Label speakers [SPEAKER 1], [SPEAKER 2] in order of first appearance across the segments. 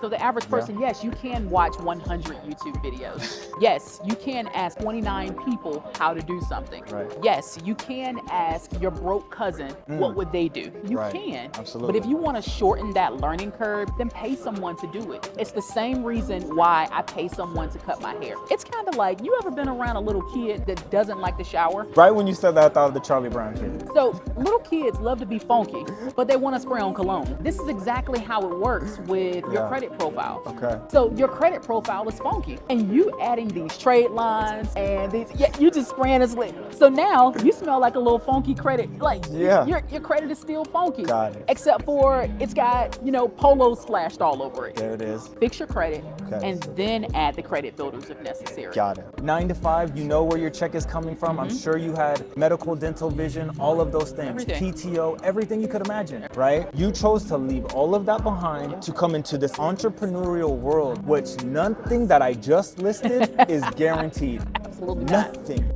[SPEAKER 1] So the average person, yes, you can watch 100 YouTube videos. Yes, you can ask 29 people how to do something.
[SPEAKER 2] Right.
[SPEAKER 1] Yes, you can ask your broke cousin what would they do. You can.
[SPEAKER 2] Absolutely.
[SPEAKER 1] But if you want to shorten that learning curve, then pay someone to do it. It's the same reason why I pay someone to cut my hair. It's kind of like, you ever been around a little kid that doesn't like to shower?
[SPEAKER 2] Right when you said that, I thought of the Charlie Brown kid.
[SPEAKER 1] So little kids love to be funky, but they want to spray on cologne. This is exactly how it works with your credit profile.
[SPEAKER 2] Okay.
[SPEAKER 1] So your credit profile is funky, and you adding these trade lines and these, you just spraying this lit. So now you smell like a little funky credit. Like your credit is still funky.
[SPEAKER 2] Got it.
[SPEAKER 1] Except for it's got, polos splashed all over it.
[SPEAKER 2] There it is.
[SPEAKER 1] Fix your credit and then add the credit builders if necessary.
[SPEAKER 2] Got it. 9 to 5, you know where your check is coming from. I'm sure you had medical, dental, vision, all of those things.
[SPEAKER 1] Everything.
[SPEAKER 2] PTO, everything you could imagine, right? You chose to leave all of that behind to come into this entrepreneurial world, which nothing that I just listed is guaranteed.
[SPEAKER 1] Absolutely not.
[SPEAKER 2] Nothing.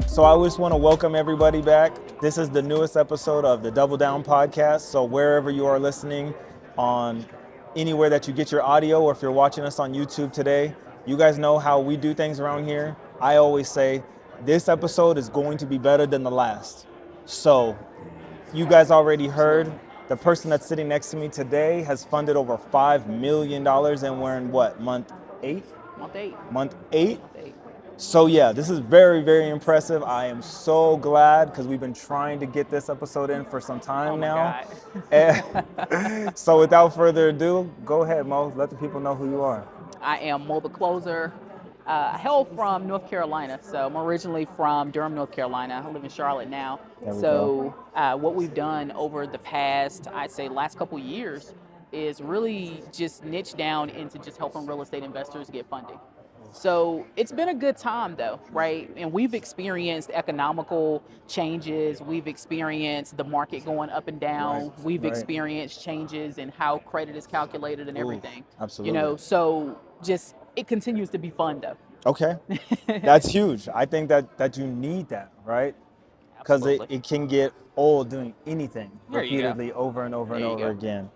[SPEAKER 2] So I just want to welcome everybody back. This is the newest episode of the Double Down podcast. So wherever you are listening, on anywhere that you get your audio, or if you're watching us on YouTube today, you guys know how we do things around here. I always say this episode is going to be better than the last. So you guys already heard the person that's sitting next to me today has funded over $5 million, and we're in what, month 8?
[SPEAKER 1] Month 8.
[SPEAKER 2] Month 8? So yeah, this is very, very impressive. I am so glad because we've been trying to get this episode in for some time now. So without further ado, go ahead, Mo. Let the people know who you are.
[SPEAKER 1] I am Moethecloser. I hail from North Carolina, so I'm originally from Durham, North Carolina. I live in Charlotte now. So what we've done over the past, I'd say last couple years, is really just niche down into just helping real estate investors get funding. So it's been a good time though, right? And we've experienced economical changes. We've experienced the market going up and down. We've experienced changes in how credit is calculated and everything.
[SPEAKER 2] Absolutely.
[SPEAKER 1] So just, it continues to be fun though.
[SPEAKER 2] Okay. That's huge. I think that you need that, right? Because it can get old doing anything repeatedly over and over and over again.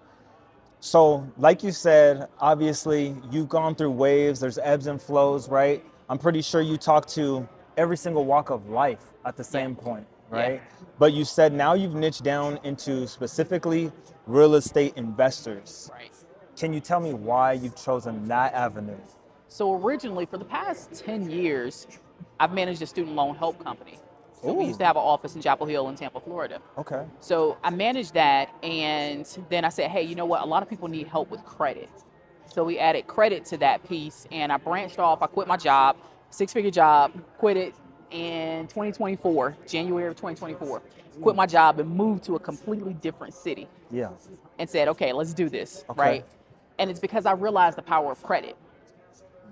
[SPEAKER 2] So like you said, obviously you've gone through waves, there's ebbs and flows, right? I'm pretty sure you talk to every single walk of life at the same point, right? But you said now you've niched down into specifically real estate investors.
[SPEAKER 1] Right.
[SPEAKER 2] Can you tell me why you've chosen that avenue?
[SPEAKER 1] So originally, for the past 10 years, I've managed a student loan help company. So we used to have an office in Chapel Hill in Tampa, Florida.
[SPEAKER 2] Okay.
[SPEAKER 1] So I managed that, and then I said, hey, you know what? A lot of people need help with credit. So we added credit to that piece, and I branched off. I quit my job, 6-figure job, quit it in 2024, January of 2024. Quit my job and moved to a completely different city.
[SPEAKER 2] Yeah.
[SPEAKER 1] And said, okay, let's do this, right? And it's because I realized the power of credit.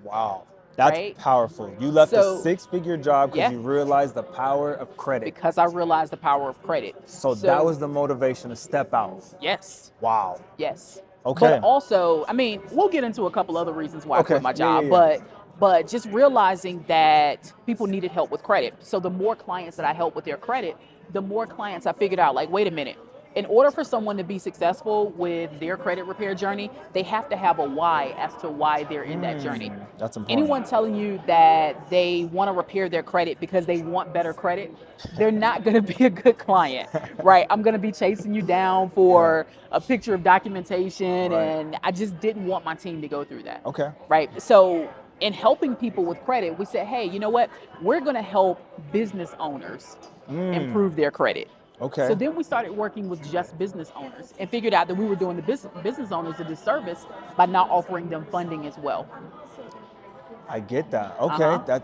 [SPEAKER 2] Wow. That's powerful. You left a 6-figure job because you realized the power of credit.
[SPEAKER 1] Because I realized the power of credit.
[SPEAKER 2] So that was the motivation to step out.
[SPEAKER 1] Yes.
[SPEAKER 2] Wow.
[SPEAKER 1] Yes.
[SPEAKER 2] Okay.
[SPEAKER 1] But also, I mean, we'll get into a couple other reasons why I quit my job, but just realizing that people needed help with credit. So the more clients that I help with their credit, the more clients I figured out, like, wait a minute. In order for someone to be successful with their credit repair journey, they have to have a why as to why they're in that journey.
[SPEAKER 2] That's important.
[SPEAKER 1] Anyone telling you that they want to repair their credit because they want better credit, they're not going to be a good client, right? I'm going to be chasing you down for a picture of documentation, and I just didn't want my team to go through that.
[SPEAKER 2] Okay.
[SPEAKER 1] Right? So in helping people with credit, we said, hey, you know what? We're going to help business owners improve their credit.
[SPEAKER 2] Okay.
[SPEAKER 1] So then we started working with just business owners and figured out that we were doing the business owners a disservice by not offering them funding as well.
[SPEAKER 2] I get that. Okay.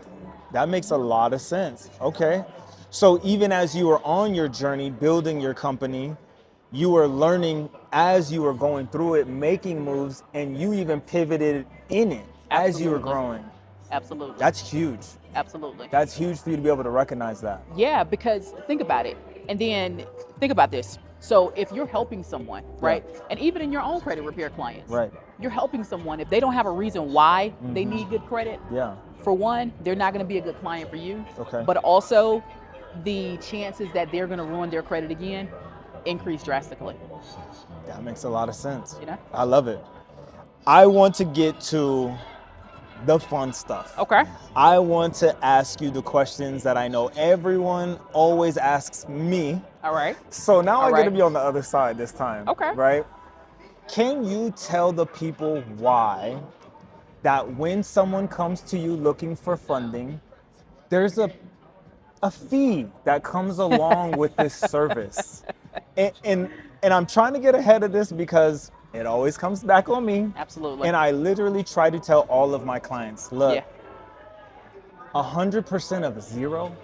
[SPEAKER 2] That makes a lot of sense. Okay. So even as you were on your journey building your company, you were learning as you were going through it, making moves, and you even pivoted in it as you were growing.
[SPEAKER 1] Absolutely.
[SPEAKER 2] That's huge.
[SPEAKER 1] Absolutely.
[SPEAKER 2] That's huge for you to be able to recognize that.
[SPEAKER 1] Yeah, because think about it. And then think about this. So if you're helping someone, right? And even in your own credit repair clients, you're helping someone. If they don't have a reason why they need good credit, for one, they're not going to be a good client for you.
[SPEAKER 2] Okay.
[SPEAKER 1] But also the chances that they're going to ruin their credit again increase drastically.
[SPEAKER 2] That makes a lot of sense.
[SPEAKER 1] You know?
[SPEAKER 2] I love it. I want to get to the fun stuff.
[SPEAKER 1] Okay.
[SPEAKER 2] I want to ask you the questions that I know everyone always asks me.
[SPEAKER 1] All right.
[SPEAKER 2] So now I'm
[SPEAKER 1] All
[SPEAKER 2] going to
[SPEAKER 1] right.
[SPEAKER 2] be on the other side this time.
[SPEAKER 1] Okay.
[SPEAKER 2] Right? Can you tell the people why that when someone comes to you looking for funding, there's a fee that comes along with this service? And I'm trying to get ahead of this because it always comes back on me.
[SPEAKER 1] Absolutely.
[SPEAKER 2] And I literally try to tell all of my clients, look,
[SPEAKER 1] Yeah.
[SPEAKER 2] 100% of zero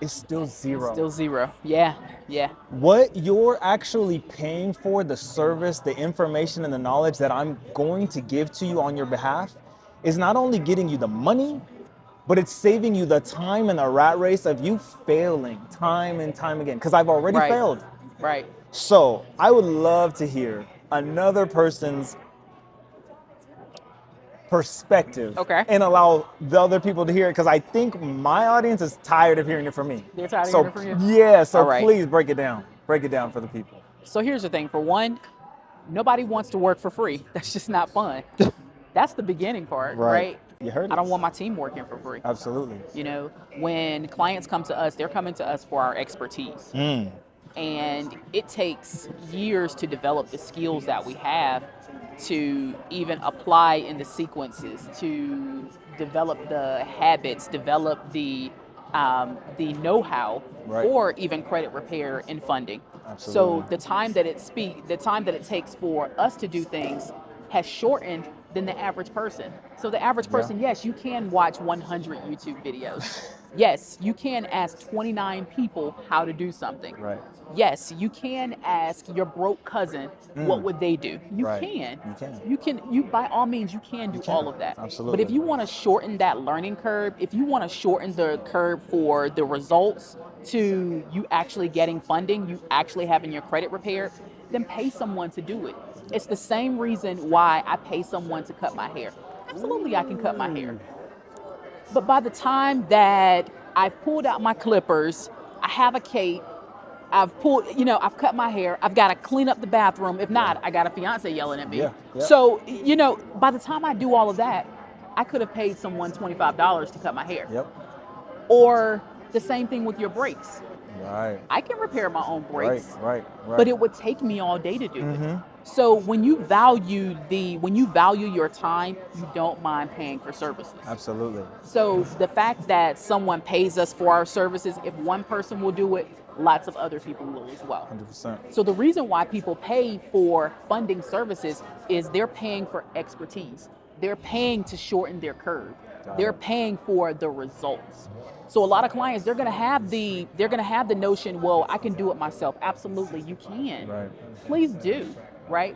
[SPEAKER 2] is still zero.
[SPEAKER 1] Still zero. Yeah. Yeah.
[SPEAKER 2] What you're actually paying for, the service, the information, and the knowledge that I'm going to give to you on your behalf is not only getting you the money, but it's saving you the time and the rat race of you failing time and time again, because I've already
[SPEAKER 1] Right.
[SPEAKER 2] failed.
[SPEAKER 1] Right.
[SPEAKER 2] So I would love to hear another person's perspective,
[SPEAKER 1] Okay.
[SPEAKER 2] and allow the other people to hear it, because I think my audience is tired of hearing it from me.
[SPEAKER 1] They're tired of
[SPEAKER 2] So
[SPEAKER 1] hearing it from you?
[SPEAKER 2] yeah, so
[SPEAKER 1] All right.
[SPEAKER 2] please break it down for the people.
[SPEAKER 1] So here's the thing. For one, nobody wants to work for free. That's just not fun. That's the beginning part, right?
[SPEAKER 2] You heard it.
[SPEAKER 1] I don't want my team working for free.
[SPEAKER 2] Absolutely.
[SPEAKER 1] You know, when clients come to us, they're coming to us for our expertise. And it takes years to develop the skills that we have to even apply in the sequences, to develop the habits, develop the know-how
[SPEAKER 2] Right.
[SPEAKER 1] for even credit repair and funding.
[SPEAKER 2] Absolutely.
[SPEAKER 1] So the time that it takes for us to do things has shortened than the average person. So the average person, yes, you can watch 100 YouTube videos. Yes, you can ask 29 people how to do something.
[SPEAKER 2] Right.
[SPEAKER 1] Yes, you can ask your broke cousin what would they do. You
[SPEAKER 2] Right.
[SPEAKER 1] can.
[SPEAKER 2] You can.
[SPEAKER 1] You by all means you can do
[SPEAKER 2] can.
[SPEAKER 1] all of that.
[SPEAKER 2] Absolutely.
[SPEAKER 1] But if you want to shorten that learning curve, if you want to shorten the curve for the results to you actually getting funding, you actually having your credit repaired, then pay someone to do it. It's the same reason why I pay someone to cut my hair. Absolutely, I can cut my hair. But by the time that I've pulled out my clippers, I have a cape, I've cut my hair, I've got to clean up the bathroom. If not, I got a fiance yelling at me.
[SPEAKER 2] Yeah.
[SPEAKER 1] So, by the time I do all of that, I could have paid someone $25 to cut my hair.
[SPEAKER 2] Yep.
[SPEAKER 1] Or the same thing with your brakes.
[SPEAKER 2] Right.
[SPEAKER 1] I can repair my own brakes.
[SPEAKER 2] Right.
[SPEAKER 1] But it would take me all day to do it. So when you value your time, you don't mind paying for services.
[SPEAKER 2] Absolutely.
[SPEAKER 1] So the fact that someone pays us for our services, if one person will do it, lots of other people will as well.
[SPEAKER 2] 100%.
[SPEAKER 1] So the reason why people pay for funding services is they're paying for expertise. They're paying to shorten their curve. They're paying for the results. So a lot of clients, they're gonna have the notion, well, I can do it myself. Absolutely, you can.
[SPEAKER 2] Right.
[SPEAKER 1] Please do, right?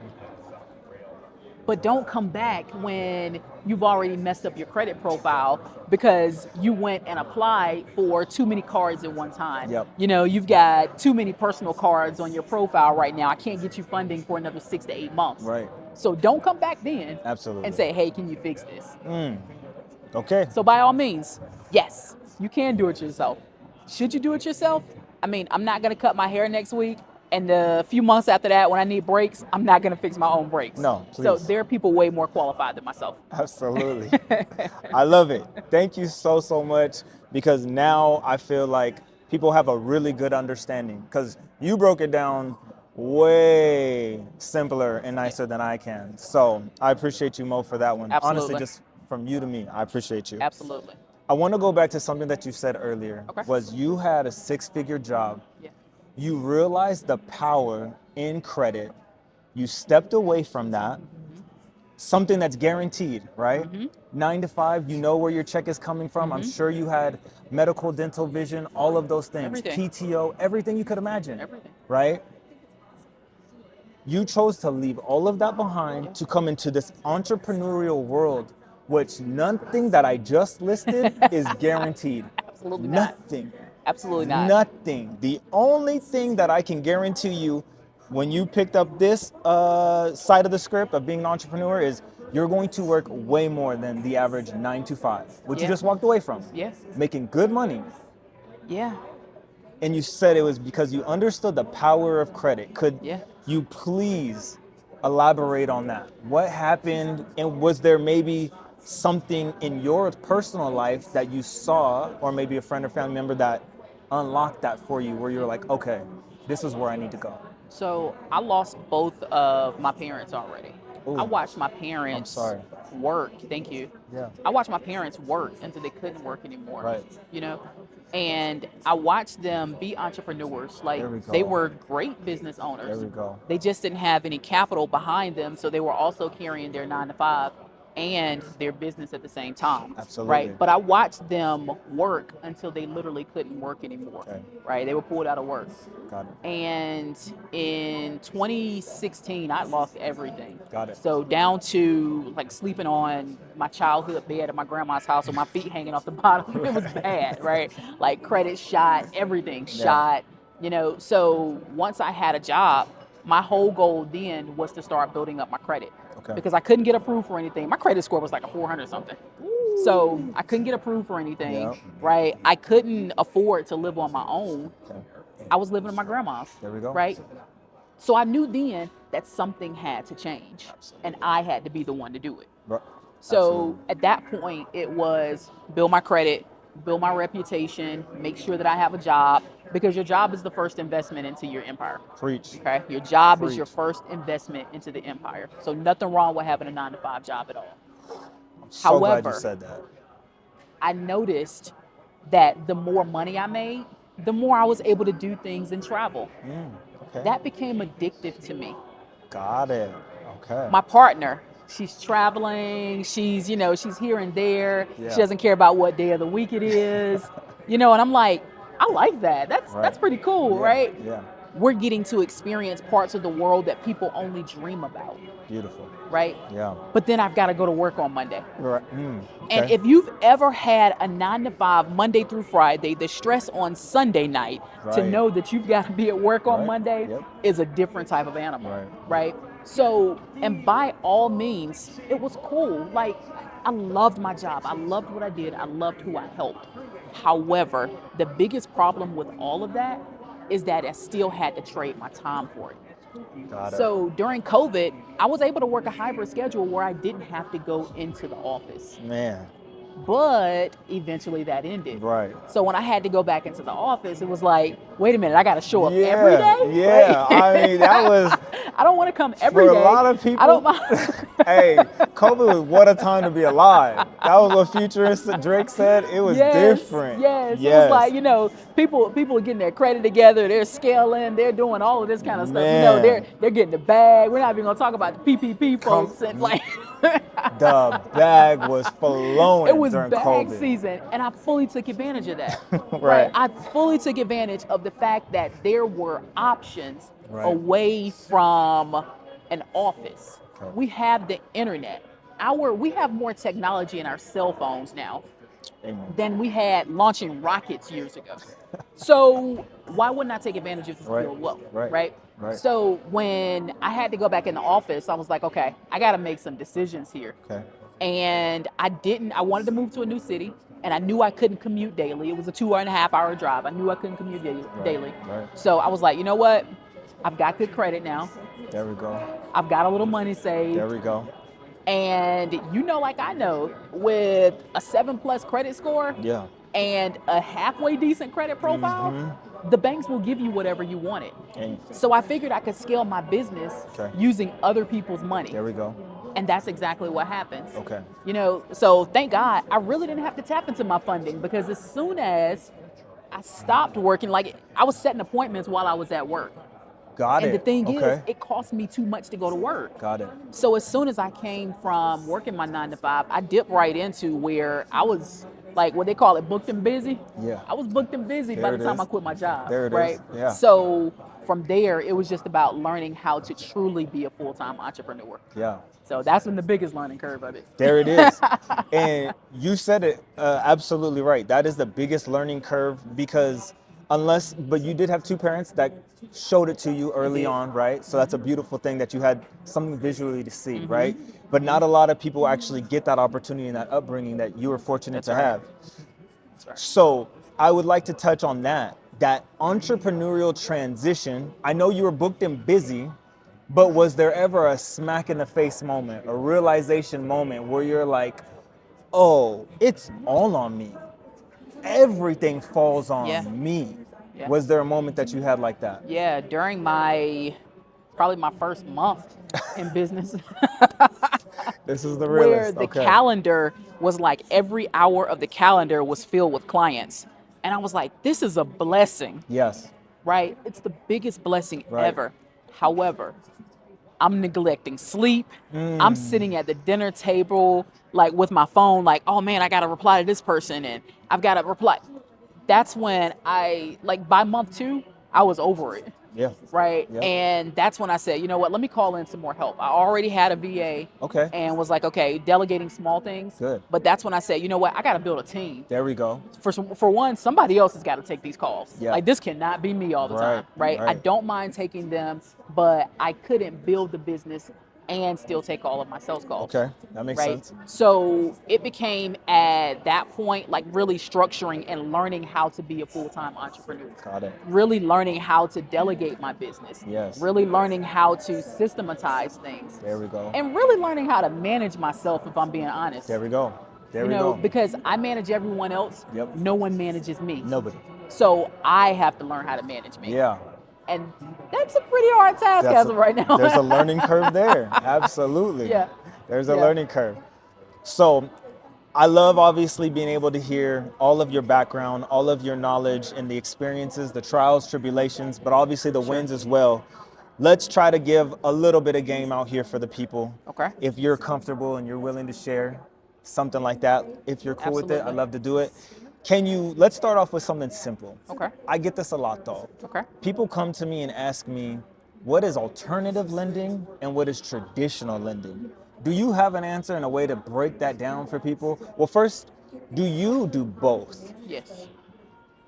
[SPEAKER 1] But don't come back when you've already messed up your credit profile because you went and applied for too many cards at one time.
[SPEAKER 2] Yep.
[SPEAKER 1] You've got too many personal cards on your profile right now. I can't get you funding for another 6 to 8 months.
[SPEAKER 2] Right.
[SPEAKER 1] So don't come back then
[SPEAKER 2] Absolutely.
[SPEAKER 1] and say, hey, can you fix this?
[SPEAKER 2] Okay.
[SPEAKER 1] So by all means, yes, you can do it yourself. Should you do it yourself? I mean, I'm not going to cut my hair next week. And the few months after that, when I need brakes, I'm not going to fix my own brakes.
[SPEAKER 2] No, please.
[SPEAKER 1] So there are people way more qualified than myself.
[SPEAKER 2] Absolutely. I love it. Thank you so much, because now I feel like people have a really good understanding, because you broke it down way simpler and nicer than I can. So I appreciate you, Mo, for that one.
[SPEAKER 1] Absolutely.
[SPEAKER 2] Honestly, just from you to me, I appreciate you.
[SPEAKER 1] Absolutely.
[SPEAKER 2] I want to go back to something that you said earlier.
[SPEAKER 1] Okay.
[SPEAKER 2] Was you had a 6-figure job.
[SPEAKER 1] Yeah.
[SPEAKER 2] You realized the power in credit. You stepped away from that. Something that's guaranteed, right? 9 to 5, you know where your check is coming from. I'm sure you had medical, dental, vision, all of those things.
[SPEAKER 1] Everything.
[SPEAKER 2] PTO, everything you could imagine.
[SPEAKER 1] Everything.
[SPEAKER 2] Right? You chose to leave all of that behind to come into this entrepreneurial world, which nothing that I just listed is guaranteed.
[SPEAKER 1] Absolutely not.
[SPEAKER 2] Nothing.
[SPEAKER 1] Absolutely not.
[SPEAKER 2] Nothing. The only thing that I can guarantee you when you picked up this side of the script of being an entrepreneur is you're going to work way more than the average 9 to 5, which you
[SPEAKER 1] Yeah.
[SPEAKER 2] just walked away from.
[SPEAKER 1] Yeah.
[SPEAKER 2] Making good money.
[SPEAKER 1] Yeah.
[SPEAKER 2] And you said it was because you understood the power of credit. Could you please elaborate on that? What happened, and was there maybe something in your personal life that you saw, or maybe a friend or family member that unlocked that for you, where you're like, okay, this is where I need to go?
[SPEAKER 1] So I lost both of my parents already.
[SPEAKER 2] Ooh,
[SPEAKER 1] I watched my
[SPEAKER 2] I'm
[SPEAKER 1] parents
[SPEAKER 2] sorry.
[SPEAKER 1] work. Thank you.
[SPEAKER 2] Yeah.
[SPEAKER 1] I watched my parents work until they couldn't work anymore.
[SPEAKER 2] Right.
[SPEAKER 1] You know, and I watched them be entrepreneurs. Like,
[SPEAKER 2] There we go.
[SPEAKER 1] they were great business owners.
[SPEAKER 2] There we go.
[SPEAKER 1] They just didn't have any capital behind them, so they were also carrying their 9 to 5 and their business at the same time.
[SPEAKER 2] Absolutely.
[SPEAKER 1] Right. But I watched them work until they literally couldn't work anymore.
[SPEAKER 2] Okay.
[SPEAKER 1] Right. They were pulled out of work.
[SPEAKER 2] Got it.
[SPEAKER 1] And in 2016, I lost everything.
[SPEAKER 2] Got it.
[SPEAKER 1] So down to like sleeping on my childhood bed at my grandma's house with my feet hanging off the bottom. It was bad, right? Like, credit shot, everything shot, you know. So once I had a job, my whole goal then was to start building up my credit.
[SPEAKER 2] Okay.
[SPEAKER 1] Because I couldn't get approved for anything. My credit score was like a 400 something. So I couldn't get approved for anything, right? I couldn't afford to live on my own.
[SPEAKER 2] Okay.
[SPEAKER 1] I was living at my grandma's.
[SPEAKER 2] There we go.
[SPEAKER 1] Right? So I knew then that something had to change.
[SPEAKER 2] Absolutely.
[SPEAKER 1] And I had to be the one to do it.
[SPEAKER 2] Right.
[SPEAKER 1] So at that point, it was build my credit, build my reputation, make sure that I have a job, because your job is the first investment into your empire.
[SPEAKER 2] Preach.
[SPEAKER 1] Okay? Your job is
[SPEAKER 2] Preach.
[SPEAKER 1] your first investment into the empire. So nothing wrong with having a 9 to 5 job at all.
[SPEAKER 2] I'm so glad
[SPEAKER 1] However,
[SPEAKER 2] you said that.
[SPEAKER 1] I noticed that the more money I made, the more I was able to do things and travel.
[SPEAKER 2] Okay.
[SPEAKER 1] That became addictive to me.
[SPEAKER 2] Got it. Okay.
[SPEAKER 1] My partner, she's traveling, she's here and there.
[SPEAKER 2] Yeah.
[SPEAKER 1] She doesn't care about what day of the week it is. And I'm like, I like that. That's pretty cool, right?
[SPEAKER 2] Yeah.
[SPEAKER 1] We're getting to experience parts of the world that people only dream about.
[SPEAKER 2] Beautiful.
[SPEAKER 1] Right?
[SPEAKER 2] Yeah.
[SPEAKER 1] But then I've got to go to work on Monday.
[SPEAKER 2] Right.
[SPEAKER 1] And if you've ever had a 9 to 5 Monday through Friday, the stress on Sunday night to know that you've got to be at work on Monday is a different type of animal. Right? So, and by all means, it was cool. Like, I loved my job. I loved what I did. I loved who I helped. However, the biggest problem with all of that is that I still had to trade my time for it.
[SPEAKER 2] Got it.
[SPEAKER 1] So during COVID, I was able to work a hybrid schedule where I didn't have to go into the office.
[SPEAKER 2] Man.
[SPEAKER 1] But eventually that ended.
[SPEAKER 2] Right.
[SPEAKER 1] So when I had to go back into the office, it was like, wait a minute, I got to show up every day?
[SPEAKER 2] Yeah.
[SPEAKER 1] Right?
[SPEAKER 2] I mean, that was...
[SPEAKER 1] I don't want to come every day.
[SPEAKER 2] For a lot of people...
[SPEAKER 1] I don't
[SPEAKER 2] Hey, COVID was what a time to be alive. That was what futurist Drake said. It was different.
[SPEAKER 1] Yes. It was like, people are getting their credit together. They're scaling. They're doing all of this kind of stuff. They're getting the bag. We're not even going to talk about the PPP folks. And like...
[SPEAKER 2] The bag was flowing.
[SPEAKER 1] It was
[SPEAKER 2] during
[SPEAKER 1] bag
[SPEAKER 2] COVID.
[SPEAKER 1] season, and I fully took advantage of that.
[SPEAKER 2] Right.
[SPEAKER 1] I fully took advantage of the fact that there were options away from an office.
[SPEAKER 2] Okay.
[SPEAKER 1] We have the internet. We have more technology in our cell phones now than we had launching rockets years ago. So why wouldn't I take advantage of this skill? Well, right? So when I had to go back in the office, I was like, okay, I got to make some decisions here.
[SPEAKER 2] Okay.
[SPEAKER 1] And I wanted to move to a new city, and I knew I couldn't commute daily. It was a 2.5 hour drive. I knew I couldn't commute daily.
[SPEAKER 2] Right.
[SPEAKER 1] So I was like, you know what? I've got good credit now.
[SPEAKER 2] There we go.
[SPEAKER 1] I've got a little money saved.
[SPEAKER 2] There we go.
[SPEAKER 1] And like I know, with a 7+ credit score and a halfway decent credit profile, the banks will give you whatever you wanted. So I figured I could scale my business using other people's money.
[SPEAKER 2] There we go.
[SPEAKER 1] And that's exactly what happens.
[SPEAKER 2] Okay.
[SPEAKER 1] So thank God I really didn't have to tap into my funding, because as soon as I stopped working, like, I was setting appointments while I was at work.
[SPEAKER 2] Got it.
[SPEAKER 1] And the thing is, it cost me too much to go to work.
[SPEAKER 2] Got it.
[SPEAKER 1] So as soon as I came from working my 9 to 5, I dipped right into where I was, like, what they call it, booked and busy.
[SPEAKER 2] Yeah.
[SPEAKER 1] I was booked and busy by the time I quit my job.
[SPEAKER 2] There it
[SPEAKER 1] right?
[SPEAKER 2] is. Yeah.
[SPEAKER 1] So from there, it was just about learning how to truly be a full-time entrepreneur.
[SPEAKER 2] Yeah.
[SPEAKER 1] So that's been the biggest learning curve of it.
[SPEAKER 2] There it is. And you said it absolutely right. That is the biggest learning curve, because but you did have two parents that showed it to you early on, right? So that's a beautiful thing that you had something visually to see, right? But not a lot of people actually get that opportunity and that upbringing that you were fortunate to have.
[SPEAKER 1] That's right.
[SPEAKER 2] So I would like to touch on that, that entrepreneurial transition, I know you were booked and busy, but was there ever a smack in the face moment, a realization moment where you're like, oh, it's all on me. Everything falls
[SPEAKER 1] Yeah.
[SPEAKER 2] on me.
[SPEAKER 1] Yeah.
[SPEAKER 2] Was there a moment that you had like that?
[SPEAKER 1] Yeah, during probably my first month in business,
[SPEAKER 2] This is the
[SPEAKER 1] where
[SPEAKER 2] realist.
[SPEAKER 1] the
[SPEAKER 2] Okay.
[SPEAKER 1] calendar was like every hour of the calendar was filled with clients. And I was like, this is a blessing,
[SPEAKER 2] Yes.
[SPEAKER 1] right? It's the biggest blessing
[SPEAKER 2] Right.
[SPEAKER 1] ever. However, I'm neglecting sleep. I'm sitting at the dinner table, like with my phone, like, oh man, I got to reply to this person and I've got to reply. That's when by month 2, I was over it.
[SPEAKER 2] Yeah.
[SPEAKER 1] Right.
[SPEAKER 2] Yep.
[SPEAKER 1] And that's when I said, you know what, let me call in some more help. I already had a VA.
[SPEAKER 2] Okay.
[SPEAKER 1] And was like, okay, delegating small things.
[SPEAKER 2] Good.
[SPEAKER 1] But that's when I said, you know what, I got to build a team.
[SPEAKER 2] There we go.
[SPEAKER 1] For one, somebody else has got to take these calls.
[SPEAKER 2] Yeah.
[SPEAKER 1] Like, this cannot be me all the time. Right. I don't mind taking them, but I couldn't build the business and still take all of my sales calls.
[SPEAKER 2] Okay. That makes sense.
[SPEAKER 1] So it became at that point, like really structuring and learning how to be a full-time entrepreneur.
[SPEAKER 2] Got it.
[SPEAKER 1] Really learning how to delegate my business.
[SPEAKER 2] Yes.
[SPEAKER 1] Really learning how to systematize things.
[SPEAKER 2] There we go.
[SPEAKER 1] And really learning how to manage myself, if I'm being honest.
[SPEAKER 2] There we go. There we go.
[SPEAKER 1] Because I manage everyone else.
[SPEAKER 2] Yep.
[SPEAKER 1] No one manages me.
[SPEAKER 2] Nobody.
[SPEAKER 1] So I have to learn how to manage me.
[SPEAKER 2] Yeah.
[SPEAKER 1] And that's a pretty hard task as of right now.
[SPEAKER 2] There's a learning curve there. Absolutely.
[SPEAKER 1] Yeah.
[SPEAKER 2] There's a learning curve. So I love obviously being able to hear all of your background, all of your knowledge and the experiences, the trials, tribulations, but obviously the wins as well. Let's try to give a little bit of game out here for the people.
[SPEAKER 1] Okay.
[SPEAKER 2] If you're comfortable and you're willing to share something like that, if you're cool with it, I'd love to do it. Let's start off with something simple.
[SPEAKER 1] Okay.
[SPEAKER 2] I get this a lot though.
[SPEAKER 1] Okay.
[SPEAKER 2] People come to me and ask me, what is alternative lending and what is traditional lending? Do you have an answer and a way to break that down for people? Well, first, do you do both?
[SPEAKER 1] Yes.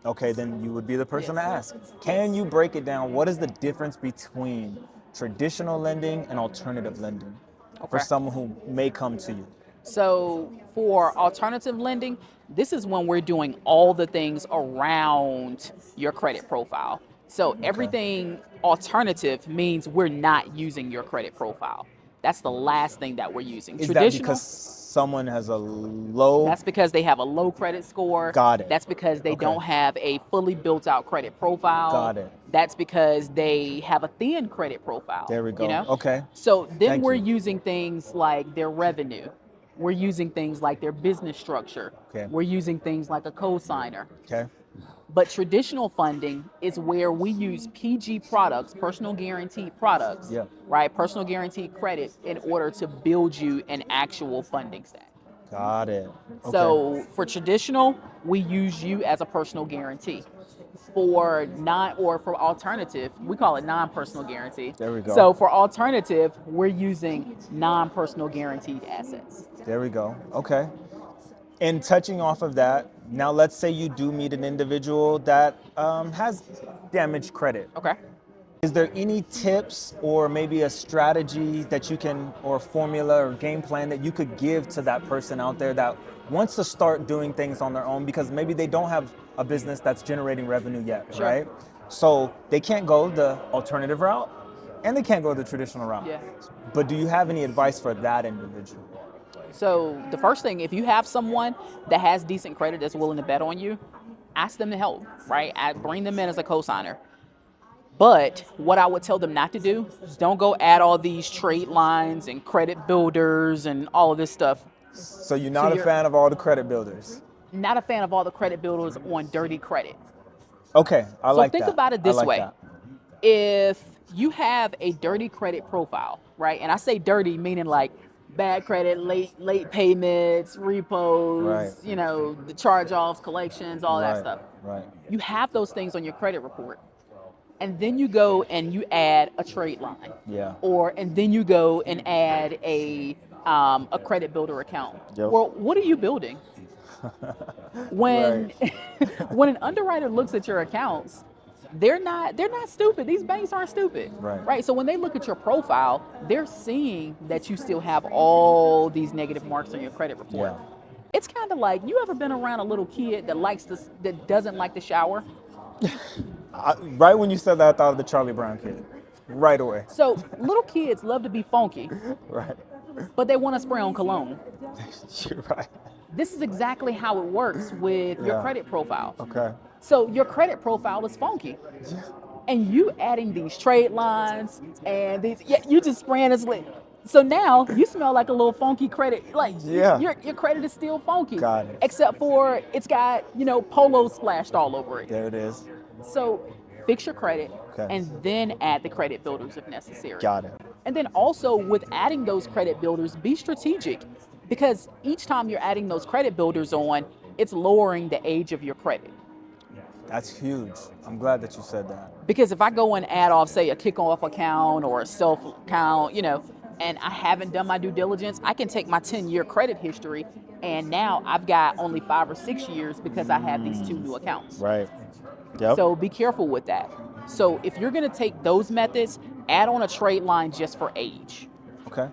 [SPEAKER 2] Okay, then you would be the person to ask. Can you break it down? What is the difference between traditional lending and alternative lending for someone who may come to you?
[SPEAKER 1] So for alternative lending, this is when we're doing all the things around your credit profile. So everything alternative means we're not using your credit profile. That's the last thing that we're using.
[SPEAKER 2] Is that because someone has a low?
[SPEAKER 1] That's because they have a low credit score.
[SPEAKER 2] Got it.
[SPEAKER 1] That's because they don't have a fully built out credit profile.
[SPEAKER 2] Got it.
[SPEAKER 1] That's because they have a thin credit profile.
[SPEAKER 2] There we go.
[SPEAKER 1] You know?
[SPEAKER 2] Okay.
[SPEAKER 1] So then we're using things like their revenue. We're using things like their business structure.
[SPEAKER 2] Okay.
[SPEAKER 1] We're using things like a cosigner.
[SPEAKER 2] Okay.
[SPEAKER 1] But traditional funding is where we use PG products, personal guaranteed products, right? Personal guaranteed credit in order to build you an actual funding stack.
[SPEAKER 2] Got it. Okay.
[SPEAKER 1] So for traditional, we use you as a personal guarantee. For alternative, we call it non-personal guarantee.
[SPEAKER 2] There we go.
[SPEAKER 1] So for alternative, we're using non-personal guaranteed assets.
[SPEAKER 2] There we go. Okay. And touching off of that, now let's say you do meet an individual that has damaged credit.
[SPEAKER 1] Okay.
[SPEAKER 2] Is there any tips or maybe a strategy that you can, or formula or game plan that you could give to that person out there that wants to start doing things on their own because maybe they don't have a business that's generating revenue yet, right? So they can't go the alternative route and they can't go the traditional route.
[SPEAKER 1] Yeah.
[SPEAKER 2] But do you have any advice for that individual?
[SPEAKER 1] So the first thing, if you have someone that has decent credit that's willing to bet on you, ask them to help, right? Bring them in as a cosigner. But what I would tell them not to do is don't go add all these trade lines and credit builders and all of this stuff.
[SPEAKER 2] So you're not a fan of all the credit builders?
[SPEAKER 1] Not a fan of all the credit builders on dirty credit.
[SPEAKER 2] Okay, I like that.
[SPEAKER 1] So think about it this way. If you have a dirty credit profile, right? And I say dirty meaning like bad credit, late payments, repos, you know, the charge-offs, collections, all that stuff.
[SPEAKER 2] Right.
[SPEAKER 1] You have those things on your credit report. And then you go and you add a trade line.
[SPEAKER 2] Yeah.
[SPEAKER 1] And then you go and add a credit builder account.
[SPEAKER 2] Yep.
[SPEAKER 1] Well, what are you building? When when an underwriter looks at your accounts, they're not stupid. These banks aren't stupid. Right. So when they look at your profile, they're seeing that you still have all these negative marks on your credit report.
[SPEAKER 2] Yeah.
[SPEAKER 1] It's kind of like, you ever been around a little kid that doesn't like to shower?
[SPEAKER 2] Right when you said that, I thought of the Charlie Brown kid. Right away.
[SPEAKER 1] So little kids love to be funky,
[SPEAKER 2] Right.
[SPEAKER 1] but they want to spray on cologne.
[SPEAKER 2] You're right.
[SPEAKER 1] This is exactly how it works with your credit profile.
[SPEAKER 2] Okay.
[SPEAKER 1] So your credit profile is funky. And you adding these trade lines and these, you just spraying this lit. So now you smell like a little funky credit. Like your credit is still funky.
[SPEAKER 2] Got it.
[SPEAKER 1] Except for it's got, polo splashed all over it.
[SPEAKER 2] There it is.
[SPEAKER 1] So fix your credit
[SPEAKER 2] Okay.
[SPEAKER 1] and then add the credit builders if necessary.
[SPEAKER 2] Got it.
[SPEAKER 1] And then also with adding those credit builders, be strategic, because each time you're adding those credit builders on, it's lowering the age of your credit.
[SPEAKER 2] That's huge. I'm glad that you said that.
[SPEAKER 1] Because if I go and add off, say, a kickoff account or a self account, and I haven't done my due diligence, I can take my 10-year credit history and now I've got only 5 or 6 years because I have these 2 new accounts.
[SPEAKER 2] Right. Yep.
[SPEAKER 1] So be careful with that. So if you're going to take those methods, add on a trade line just for age.
[SPEAKER 2] Okay.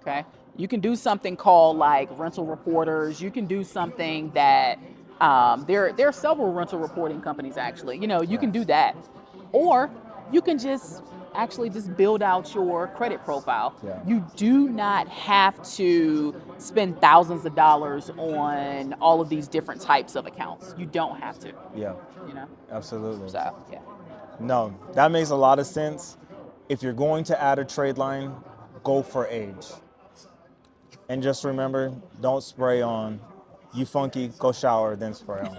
[SPEAKER 1] Okay. You can do something called like rental reporters. You can do something that there are several rental reporting companies actually. You can do that, or you can just build out your credit profile.
[SPEAKER 2] Yeah.
[SPEAKER 1] You do not have to spend thousands of dollars on all of these different types of accounts. You don't have to.
[SPEAKER 2] Yeah. Absolutely.
[SPEAKER 1] So yeah.
[SPEAKER 2] No, that makes a lot of sense. If you're going to add a trade line, go for age. And just remember, don't spray on. You funky, go shower, then spray on.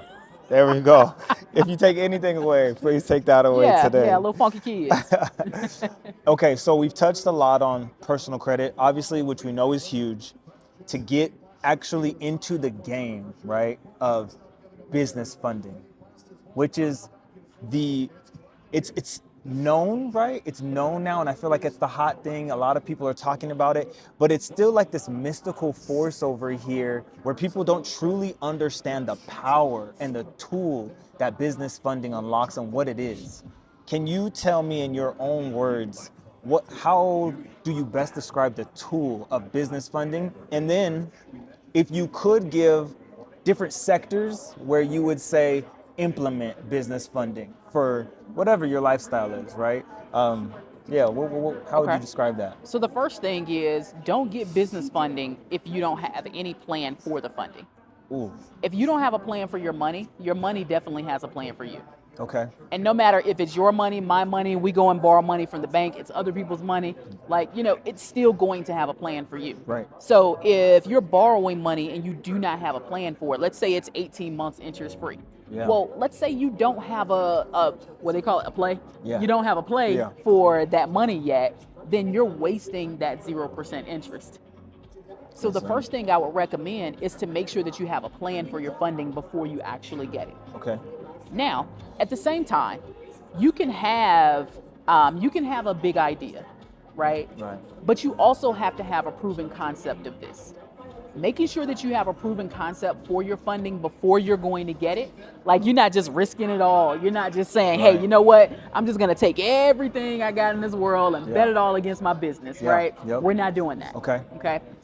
[SPEAKER 2] There we go. If you take anything away, please take that away today.
[SPEAKER 1] Yeah, little funky kids.
[SPEAKER 2] Okay, so we've touched a lot on personal credit, obviously, which we know is huge. To get actually into the game, right, of business funding, which is it's known, right? It's known now, and I feel like it's the hot thing. A lot of people are talking about it, but it's still like this mystical force over here where people don't truly understand the power and the tool that business funding unlocks and what it is. Can you tell me in your own words, how do you best describe the tool of business funding? And then if you could give different sectors where you would say implement business funding for whatever your lifestyle is, right? How would you describe that?
[SPEAKER 1] So the first thing is, don't get business funding if you don't have any plan for the funding.
[SPEAKER 2] Ooh.
[SPEAKER 1] If you don't have a plan for your money definitely has a plan for you.
[SPEAKER 2] Okay.
[SPEAKER 1] And no matter if it's your money, my money, we go and borrow money from the bank, it's other people's money, it's still going to have a plan for you.
[SPEAKER 2] Right.
[SPEAKER 1] So if you're borrowing money and you do not have a plan for it, let's say it's 18 months interest free.
[SPEAKER 2] Yeah.
[SPEAKER 1] Well, let's say you don't have a what they call it, a play.
[SPEAKER 2] Yeah.
[SPEAKER 1] You don't have a play for that money yet, then you're wasting that 0% interest. So the first thing I would recommend is to make sure that you have a plan for your funding before you actually get it.
[SPEAKER 2] Okay.
[SPEAKER 1] Now, at the same time, you can have a big idea, right?
[SPEAKER 2] Right.
[SPEAKER 1] But you also have to have a proven concept of this. Making sure that you have a proven concept for your funding before you're going to get it. Like, you're not just risking it all. You're not just saying, hey, you know what? I'm just going to take everything I got in this world and bet it all against my business, right?
[SPEAKER 2] Yep.
[SPEAKER 1] We're not doing that.
[SPEAKER 2] Okay.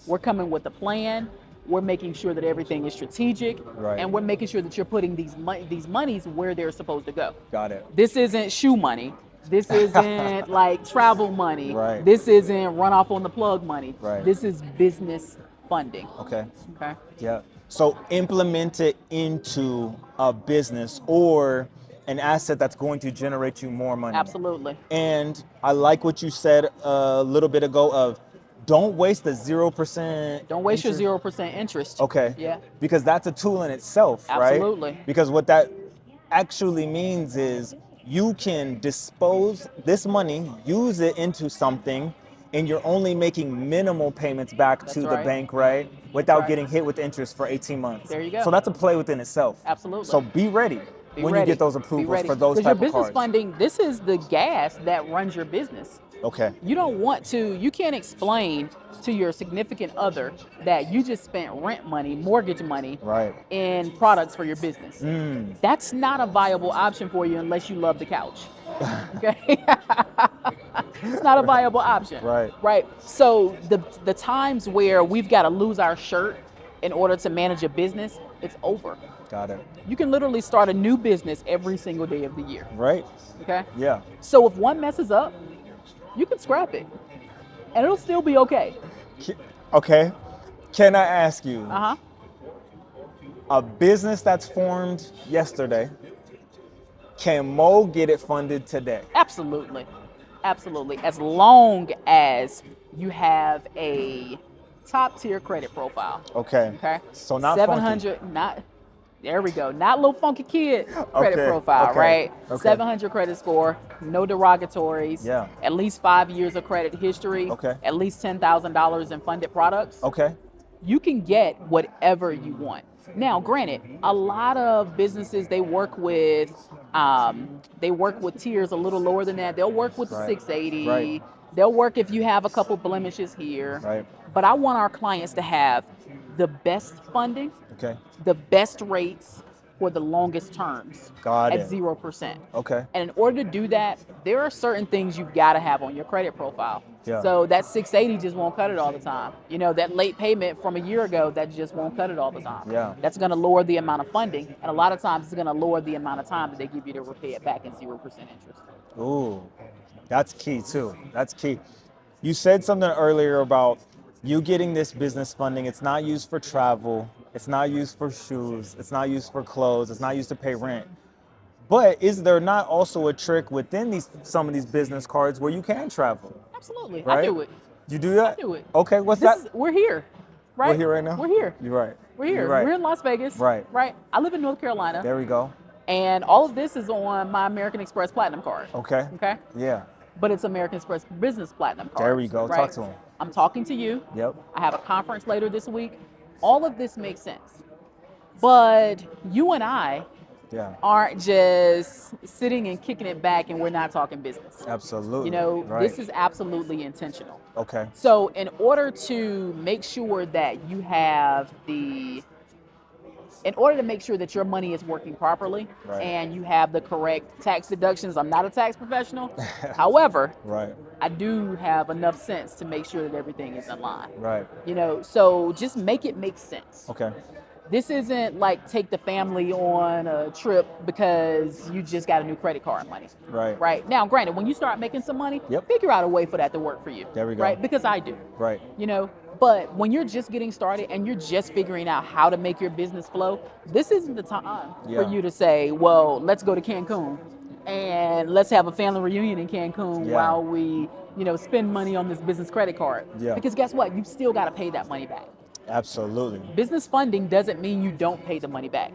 [SPEAKER 1] We're coming with a plan. We're making sure that everything is strategic, and we're making sure that you're putting these monies where they're supposed to go.
[SPEAKER 2] Got it.
[SPEAKER 1] This isn't shoe money. This isn't like travel money.
[SPEAKER 2] Right.
[SPEAKER 1] This isn't run off on the plug money.
[SPEAKER 2] Right.
[SPEAKER 1] This is business funding.
[SPEAKER 2] Okay.
[SPEAKER 1] Yeah.
[SPEAKER 2] So implement it into a business or an asset that's going to generate you more money.
[SPEAKER 1] Absolutely.
[SPEAKER 2] And I like what you said a little bit ago of don't waste the 0%.
[SPEAKER 1] Don't waste your 0% interest.
[SPEAKER 2] Okay.
[SPEAKER 1] Yeah.
[SPEAKER 2] Because that's a tool in itself, right?
[SPEAKER 1] Absolutely.
[SPEAKER 2] Because what that actually means is you can dispose this money, use it into something, and you're only making minimal payments back to the bank, right? Without getting hit with interest for 18 months.
[SPEAKER 1] There you go.
[SPEAKER 2] So that's a play within itself.
[SPEAKER 1] Absolutely.
[SPEAKER 2] So be ready when you get those approvals for those type of cards.
[SPEAKER 1] Because your business funding, this is the gas that runs your business.
[SPEAKER 2] Okay.
[SPEAKER 1] You can't explain to your significant other that you just spent rent money, mortgage money in products for your business. That's not a viable option for you unless you love the couch. Okay. It's not a viable option. Right. So the times where we've got to lose our shirt in order to manage a business, it's over.
[SPEAKER 2] Got it.
[SPEAKER 1] You can literally start a new business every single day of the year.
[SPEAKER 2] Right.
[SPEAKER 1] Okay?
[SPEAKER 2] Yeah.
[SPEAKER 1] So if one messes up, you can scrap it. And it'll still be okay.
[SPEAKER 2] Okay. Can I ask you,
[SPEAKER 1] Uh-huh.
[SPEAKER 2] a business that's formed yesterday, can Mo get it funded today?
[SPEAKER 1] Absolutely. Absolutely. As long as you have a top tier credit profile.
[SPEAKER 2] Okay.
[SPEAKER 1] Okay.
[SPEAKER 2] So not
[SPEAKER 1] 700,
[SPEAKER 2] funky.
[SPEAKER 1] not there we go. Not little funky kid credit
[SPEAKER 2] Okay,
[SPEAKER 1] profile,
[SPEAKER 2] okay,
[SPEAKER 1] right?
[SPEAKER 2] okay.
[SPEAKER 1] 700 credit score, no derogatories.
[SPEAKER 2] Yeah.
[SPEAKER 1] At least 5 years of credit history.
[SPEAKER 2] Okay.
[SPEAKER 1] At least $10,000 in funded products.
[SPEAKER 2] Okay.
[SPEAKER 1] You can get whatever you want. Now, granted, a lot of businesses they work with tiers a little lower than that. They'll work with the
[SPEAKER 2] Right.
[SPEAKER 1] 680.
[SPEAKER 2] Right.
[SPEAKER 1] They'll work if you have a couple blemishes here.
[SPEAKER 2] Right.
[SPEAKER 1] But I want our clients to have the best funding,
[SPEAKER 2] Okay.
[SPEAKER 1] the best rates for the longest terms
[SPEAKER 2] Got
[SPEAKER 1] at
[SPEAKER 2] it.
[SPEAKER 1] 0%.
[SPEAKER 2] Okay.
[SPEAKER 1] And in order to do that, there are certain things you've got to have on your credit profile.
[SPEAKER 2] Yeah.
[SPEAKER 1] So that 680 just won't cut it all the time. You know, that late payment from a year ago, that just won't cut it all the time.
[SPEAKER 2] Yeah.
[SPEAKER 1] That's going to lower the amount of funding. And a lot of times it's going to lower the amount of time that they give you to repay it back in 0% interest.
[SPEAKER 2] Ooh, that's key too. That's key. You said something earlier about you getting this business funding. It's not used for travel. It's not used for shoes. It's not used for clothes. It's not used to pay rent. But is there not also a trick within some of these business cards where you can travel?
[SPEAKER 1] Absolutely.
[SPEAKER 2] Right?
[SPEAKER 1] I do it.
[SPEAKER 2] You do that?
[SPEAKER 1] I do it.
[SPEAKER 2] Okay, what's that?
[SPEAKER 1] We're here, right?
[SPEAKER 2] We're here right now?
[SPEAKER 1] We're here.
[SPEAKER 2] You're right.
[SPEAKER 1] We're here.
[SPEAKER 2] You're right.
[SPEAKER 1] We're in Las Vegas.
[SPEAKER 2] Right.
[SPEAKER 1] Right. I live in North Carolina.
[SPEAKER 2] There we go.
[SPEAKER 1] And all of this is on my American Express Platinum card.
[SPEAKER 2] Okay.
[SPEAKER 1] Okay.
[SPEAKER 2] Yeah.
[SPEAKER 1] But it's American Express Business Platinum card.
[SPEAKER 2] There we go.
[SPEAKER 1] Right?
[SPEAKER 2] Talk to him.
[SPEAKER 1] I'm talking to you.
[SPEAKER 2] Yep.
[SPEAKER 1] I have a conference later this week. All of this makes sense. But you and I
[SPEAKER 2] Yeah.
[SPEAKER 1] aren't just sitting and kicking it back and we're not talking business.
[SPEAKER 2] Absolutely.
[SPEAKER 1] You know,
[SPEAKER 2] right.
[SPEAKER 1] this is absolutely intentional.
[SPEAKER 2] Okay.
[SPEAKER 1] So in order to make sure that you have in order to make sure that your money is working properly
[SPEAKER 2] Right.
[SPEAKER 1] and you have the correct tax deductions, I'm not a tax professional. However,
[SPEAKER 2] Right.
[SPEAKER 1] I do have enough sense to make sure that everything is in line.
[SPEAKER 2] Right.
[SPEAKER 1] You know, so just make it make sense.
[SPEAKER 2] Okay.
[SPEAKER 1] This isn't like take the family on a trip because you just got a new credit card money.
[SPEAKER 2] Right.
[SPEAKER 1] Right. Now, granted, when you start making some money,
[SPEAKER 2] Yep.
[SPEAKER 1] figure out a way for that to work for you.
[SPEAKER 2] There we go.
[SPEAKER 1] Right. Because I do.
[SPEAKER 2] Right.
[SPEAKER 1] You know, but when you're just getting started and you're just figuring out how to make your business flow, this isn't the time
[SPEAKER 2] Yeah.
[SPEAKER 1] for you to say, well, let's go to Cancun and let's have a family reunion in Cancun
[SPEAKER 2] Yeah.
[SPEAKER 1] while we, you know, spend money on this business credit card.
[SPEAKER 2] Yeah.
[SPEAKER 1] Because guess what? You've still got to pay that money back.
[SPEAKER 2] Absolutely.
[SPEAKER 1] Business funding doesn't mean you don't pay the money back.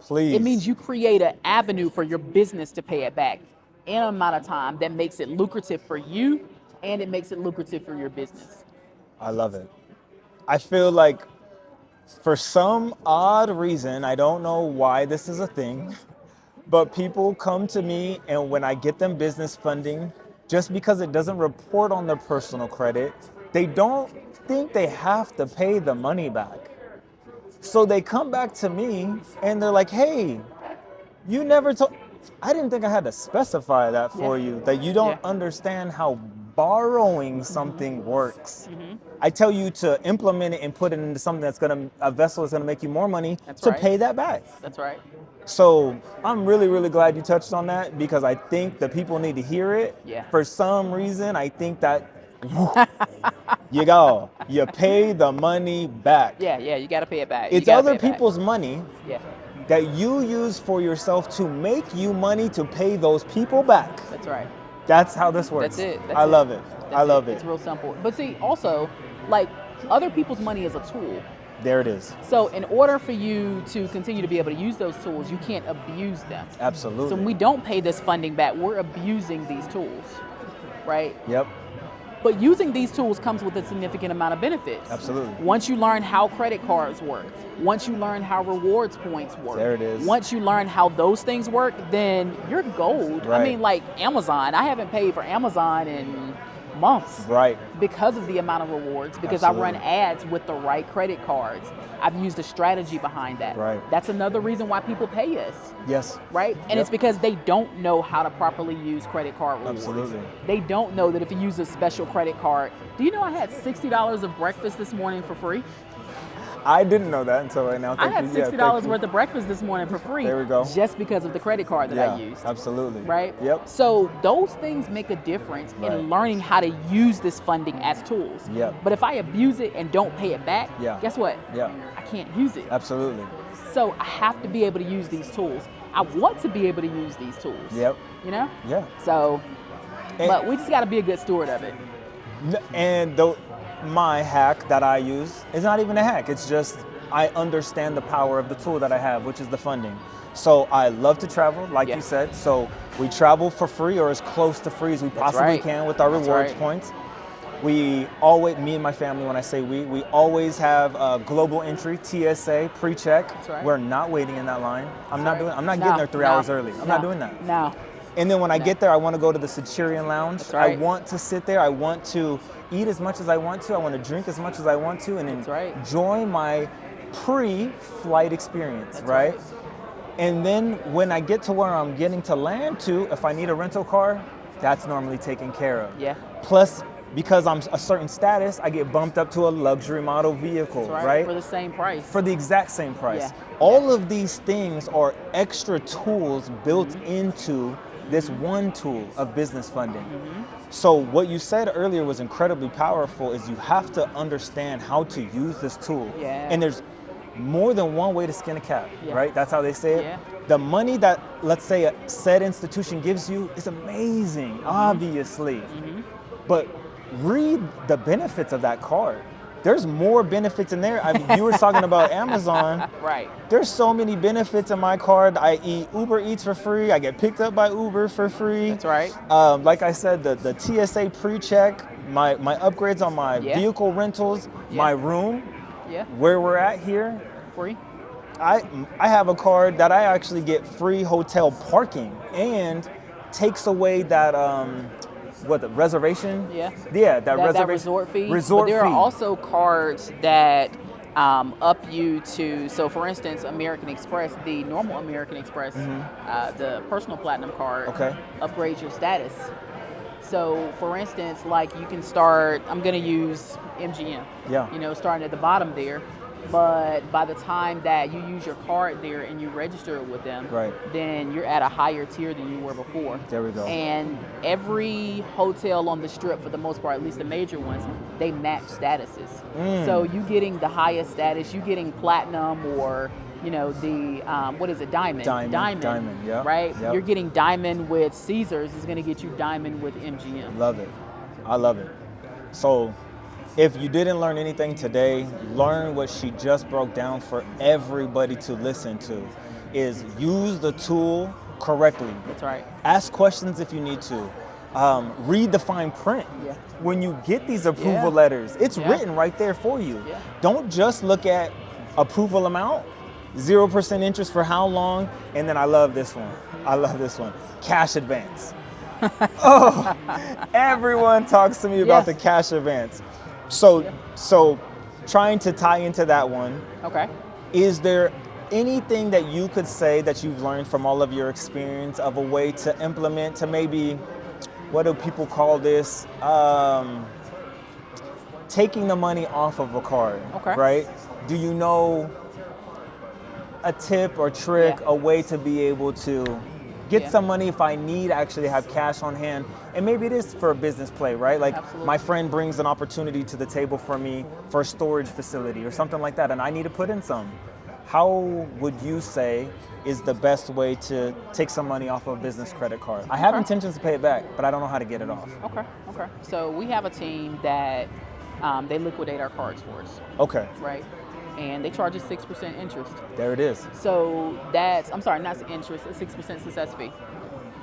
[SPEAKER 2] Please.
[SPEAKER 1] It means you create an avenue for your business to pay it back in an amount of time that makes it lucrative for you and it makes it lucrative for your business.
[SPEAKER 2] I love it. I feel like for some odd reason, I don't know why this is a thing, but people come to me and when I get them business funding, just because it doesn't report on their personal credit, they don't think they have to pay the money back. So they come back to me and they're like, hey, you never told, I didn't think I had to specify that for you, that you don't understand how borrowing something works.
[SPEAKER 1] Mm-hmm.
[SPEAKER 2] I tell you to implement it and put it into something that's a vessel that's gonna make you more money to
[SPEAKER 1] right.
[SPEAKER 2] pay that back.
[SPEAKER 1] That's right.
[SPEAKER 2] So I'm really, really glad you touched on that because I think that people need to hear it.
[SPEAKER 1] Yeah.
[SPEAKER 2] For some reason, I think that you pay the money back.
[SPEAKER 1] Yeah, you got to pay it back.
[SPEAKER 2] It's other people's money
[SPEAKER 1] Yeah,
[SPEAKER 2] that you use for yourself to make you money to pay those people back.
[SPEAKER 1] that's right.
[SPEAKER 2] That's how this works.
[SPEAKER 1] That's it.
[SPEAKER 2] I love it. I love it.
[SPEAKER 1] It's real simple. But see, also, like, other people's money is a tool.
[SPEAKER 2] There it is.
[SPEAKER 1] So in order for you to continue to be able to use those tools, you can't abuse them.
[SPEAKER 2] Absolutely.
[SPEAKER 1] So when we don't pay this funding back, we're abusing these tools, right?
[SPEAKER 2] Yep.
[SPEAKER 1] But using these tools comes with a significant amount of benefits.
[SPEAKER 2] Absolutely.
[SPEAKER 1] Once you learn how credit cards work, once you learn how rewards points work,
[SPEAKER 2] There it is.
[SPEAKER 1] once you learn how those things work, then you're gold.
[SPEAKER 2] Right.
[SPEAKER 1] I mean, like Amazon, I haven't paid for Amazon in months
[SPEAKER 2] Right.
[SPEAKER 1] because of the amount of rewards, because
[SPEAKER 2] Absolutely.
[SPEAKER 1] I run ads with the right credit cards. I've used a strategy behind that.
[SPEAKER 2] Right.
[SPEAKER 1] That's another reason why people pay us.
[SPEAKER 2] Yes.
[SPEAKER 1] Right? And
[SPEAKER 2] Yep.
[SPEAKER 1] it's because they don't know how to properly use credit card rewards.
[SPEAKER 2] Absolutely.
[SPEAKER 1] They don't know that if you use a special credit card. Do you know I had $60 of breakfast this morning for free?
[SPEAKER 2] I didn't know that until right now.
[SPEAKER 1] I had $60 worth of breakfast this morning for free.
[SPEAKER 2] There we go.
[SPEAKER 1] Just because of the credit card that I used.
[SPEAKER 2] Absolutely.
[SPEAKER 1] Right?
[SPEAKER 2] Yep.
[SPEAKER 1] So those things make a difference in learning how to use this funding as tools.
[SPEAKER 2] Yep.
[SPEAKER 1] But if I abuse it and don't pay it back, guess what?
[SPEAKER 2] Yeah.
[SPEAKER 1] I can't use it.
[SPEAKER 2] Absolutely.
[SPEAKER 1] So I have to be able to use these tools. I want to be able to use these tools.
[SPEAKER 2] Yep.
[SPEAKER 1] You know?
[SPEAKER 2] Yeah.
[SPEAKER 1] So, but we just got to be a good steward of it.
[SPEAKER 2] And my hack that I use is not even a hack. It's just I understand the power of the tool that I have, which is the funding. So I love to travel, like you said. So we travel for free or as close to free as we possibly can with our rewards points. We always, me and my family, when I say we always have a global entry, TSA, pre-check. We're not waiting in that line. I'm not getting there 3 hours early. I'm not doing that.
[SPEAKER 1] No.
[SPEAKER 2] And then when I get there, I want to go to the Centurion Lounge. I want to sit there. I want to eat as much as I want to. I want to drink as much as I want to and enjoy my pre-flight experience, right? And then when I get to where I'm getting to land to, if I need a rental car, that's normally taken care of.
[SPEAKER 1] Yeah.
[SPEAKER 2] Plus, because I'm a certain status, I get bumped up to a luxury model vehicle, right?
[SPEAKER 1] For the same price.
[SPEAKER 2] For the exact same price. All of these things are extra tools built into this one tool of business funding. So what you said earlier was incredibly powerful, is you have to understand how to use this tool. And there's more than one way to skin a cat, right? That's how they say it. The money that, let's say, a said institution gives you is amazing, obviously. But read the benefits of that card. There's more benefits in there. I mean, you were talking about Amazon. There's so many benefits in my card. I eat Uber Eats for free. I get picked up by Uber for free. Like I said, the TSA pre-check, my upgrades on my vehicle rentals, my room, where we're at here.
[SPEAKER 1] Free.
[SPEAKER 2] I have a card that I actually get free hotel parking and takes away that the reservation? That reservation.
[SPEAKER 1] Resort fee.
[SPEAKER 2] Resort
[SPEAKER 1] but there
[SPEAKER 2] fee.
[SPEAKER 1] are also cards that up you to, so for instance, American Express, the normal American Express, the personal platinum card upgrades your status. So for instance, like you can start, I'm going to use MGM, you know, starting at the bottom there. But by the time that you use your card there and you register it with them, then you're at a higher tier than you were before.
[SPEAKER 2] There we go.
[SPEAKER 1] And every hotel on the strip, for the most part, at least the major ones, they match statuses. So you getting the highest status, you getting platinum or, you know, the, what is it, diamond, right? You're getting diamond with Caesars is going to get you diamond with MGM.
[SPEAKER 2] Love it. I love it. So if you didn't learn anything today, learn what she just broke down for everybody to listen to, is use the tool correctly.
[SPEAKER 1] That's right.
[SPEAKER 2] Ask questions if you need to. Read the fine print. When you get these approval letters, it's written right there for you. Don't just look at approval amount, 0% interest for how long, and then I love this one. Cash advance. Oh, everyone talks to me about the cash advance. So trying to tie into that one. Is there anything that you could say that you've learned from all of your experience of a way to implement, to maybe, what do people call this? Taking the money off of a card, right? Do you know a tip or trick, a way to be able to get some money if I need actually have cash on hand? And maybe it is for a business play, right? Like my friend brings an opportunity to the table for me for a storage facility or something like that, and I need to put in some. How would you say is the best way to take some money off of a business credit card? I have intentions to pay it back, but I don't know how to get it off.
[SPEAKER 1] So we have a team that they liquidate our cards for us. Right? And they charge us 6% interest.
[SPEAKER 2] There it is.
[SPEAKER 1] So that's, I'm sorry, not interest, a 6% success fee.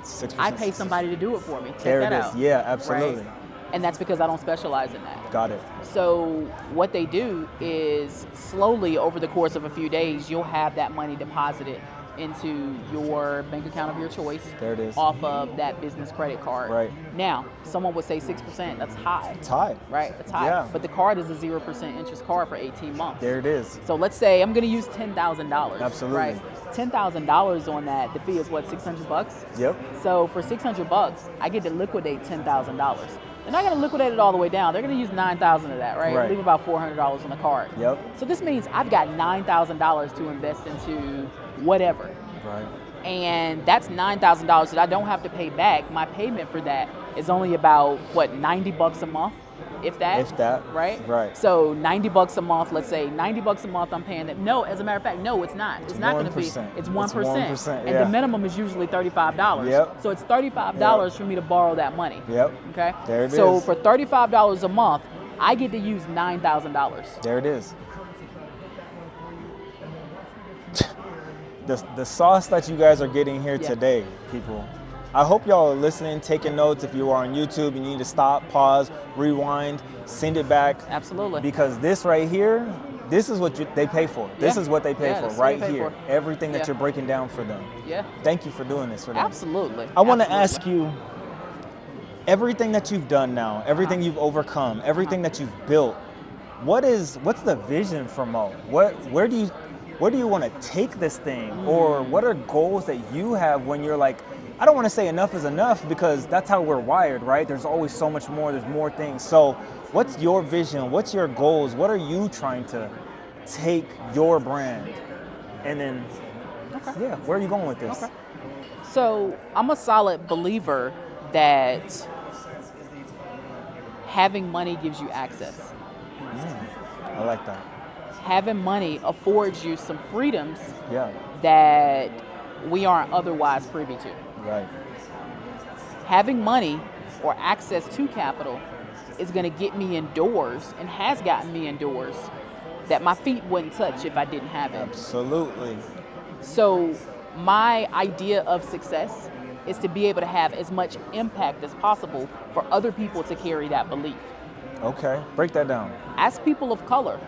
[SPEAKER 2] 6%.
[SPEAKER 1] I pay somebody to do it for me. Check
[SPEAKER 2] there
[SPEAKER 1] that
[SPEAKER 2] it is.
[SPEAKER 1] out.
[SPEAKER 2] Yeah, absolutely.
[SPEAKER 1] Right? And that's because I don't specialize in that.
[SPEAKER 2] Got it.
[SPEAKER 1] So what they do is slowly over the course of a few days, you'll have that money deposited into your bank account of your choice.
[SPEAKER 2] There it is.
[SPEAKER 1] Off of that business credit card.
[SPEAKER 2] Right.
[SPEAKER 1] Now, someone would say 6%, that's high.
[SPEAKER 2] It's high.
[SPEAKER 1] Right, it's high.
[SPEAKER 2] Yeah.
[SPEAKER 1] But the card is a 0% interest card for 18 months.
[SPEAKER 2] There it is.
[SPEAKER 1] So let's say I'm gonna use $10,000.
[SPEAKER 2] Absolutely.
[SPEAKER 1] Right? $10,000 on that, the fee is what, $600?
[SPEAKER 2] Yep.
[SPEAKER 1] So for $600, I get to liquidate $10,000. they're not going to liquidate it all the way down. They're going to use $9,000 of that, right?
[SPEAKER 2] Right.
[SPEAKER 1] Leave about $400 on the card.
[SPEAKER 2] Yep.
[SPEAKER 1] So this means I've got $9,000 to invest into whatever.
[SPEAKER 2] Right.
[SPEAKER 1] And that's $9,000 that I don't have to pay back. My payment for that is only about, what, $90 a month? If that.
[SPEAKER 2] If that.
[SPEAKER 1] Right?
[SPEAKER 2] Right.
[SPEAKER 1] So $90 a month, let's say $90 a month I'm paying that. No, as a matter of fact, no, it's not. It's not going to be. It's 1%.
[SPEAKER 2] It's 1%,
[SPEAKER 1] and the minimum is usually $35.
[SPEAKER 2] Yep.
[SPEAKER 1] So it's $35 for me to borrow that money.
[SPEAKER 2] Yep.
[SPEAKER 1] Okay?
[SPEAKER 2] There it
[SPEAKER 1] so
[SPEAKER 2] is.
[SPEAKER 1] for $35 a month, I get to use $9,000.
[SPEAKER 2] There it is. The sauce that you guys are getting here today, people. I hope y'all are listening, taking notes. If you are on YouTube, you need to stop, pause, rewind, send it back.
[SPEAKER 1] Absolutely.
[SPEAKER 2] Because this right here, this is what they pay for. This is what they pay for right here. Everything that you're breaking down for them.
[SPEAKER 1] Yeah.
[SPEAKER 2] Thank you for doing this for them.
[SPEAKER 1] Absolutely.
[SPEAKER 2] I want to ask you, everything that you've done now, everything you've overcome, everything that you've built, what's the vision for Mo? Where do you want to take this thing? Or what are goals that you have when you're like, I don't want to say enough is enough, because that's how we're wired, right? There's always so much more, there's more things. So what's your vision? What's your goals? What are you trying to take your brand? And then, where are you going with this?
[SPEAKER 1] Okay. So I'm a solid believer that having money gives you access.
[SPEAKER 2] I like that.
[SPEAKER 1] Having money affords you some freedoms
[SPEAKER 2] Yeah.
[SPEAKER 1] that we aren't otherwise privy to.
[SPEAKER 2] Right.
[SPEAKER 1] Having money or access to capital is going to get me indoors, and has gotten me indoors, that my feet wouldn't touch if I didn't have it.
[SPEAKER 2] Absolutely.
[SPEAKER 1] So my idea of success is to be able to have as much impact as possible for other people to carry that belief.
[SPEAKER 2] Okay, break that down.
[SPEAKER 1] As people of color,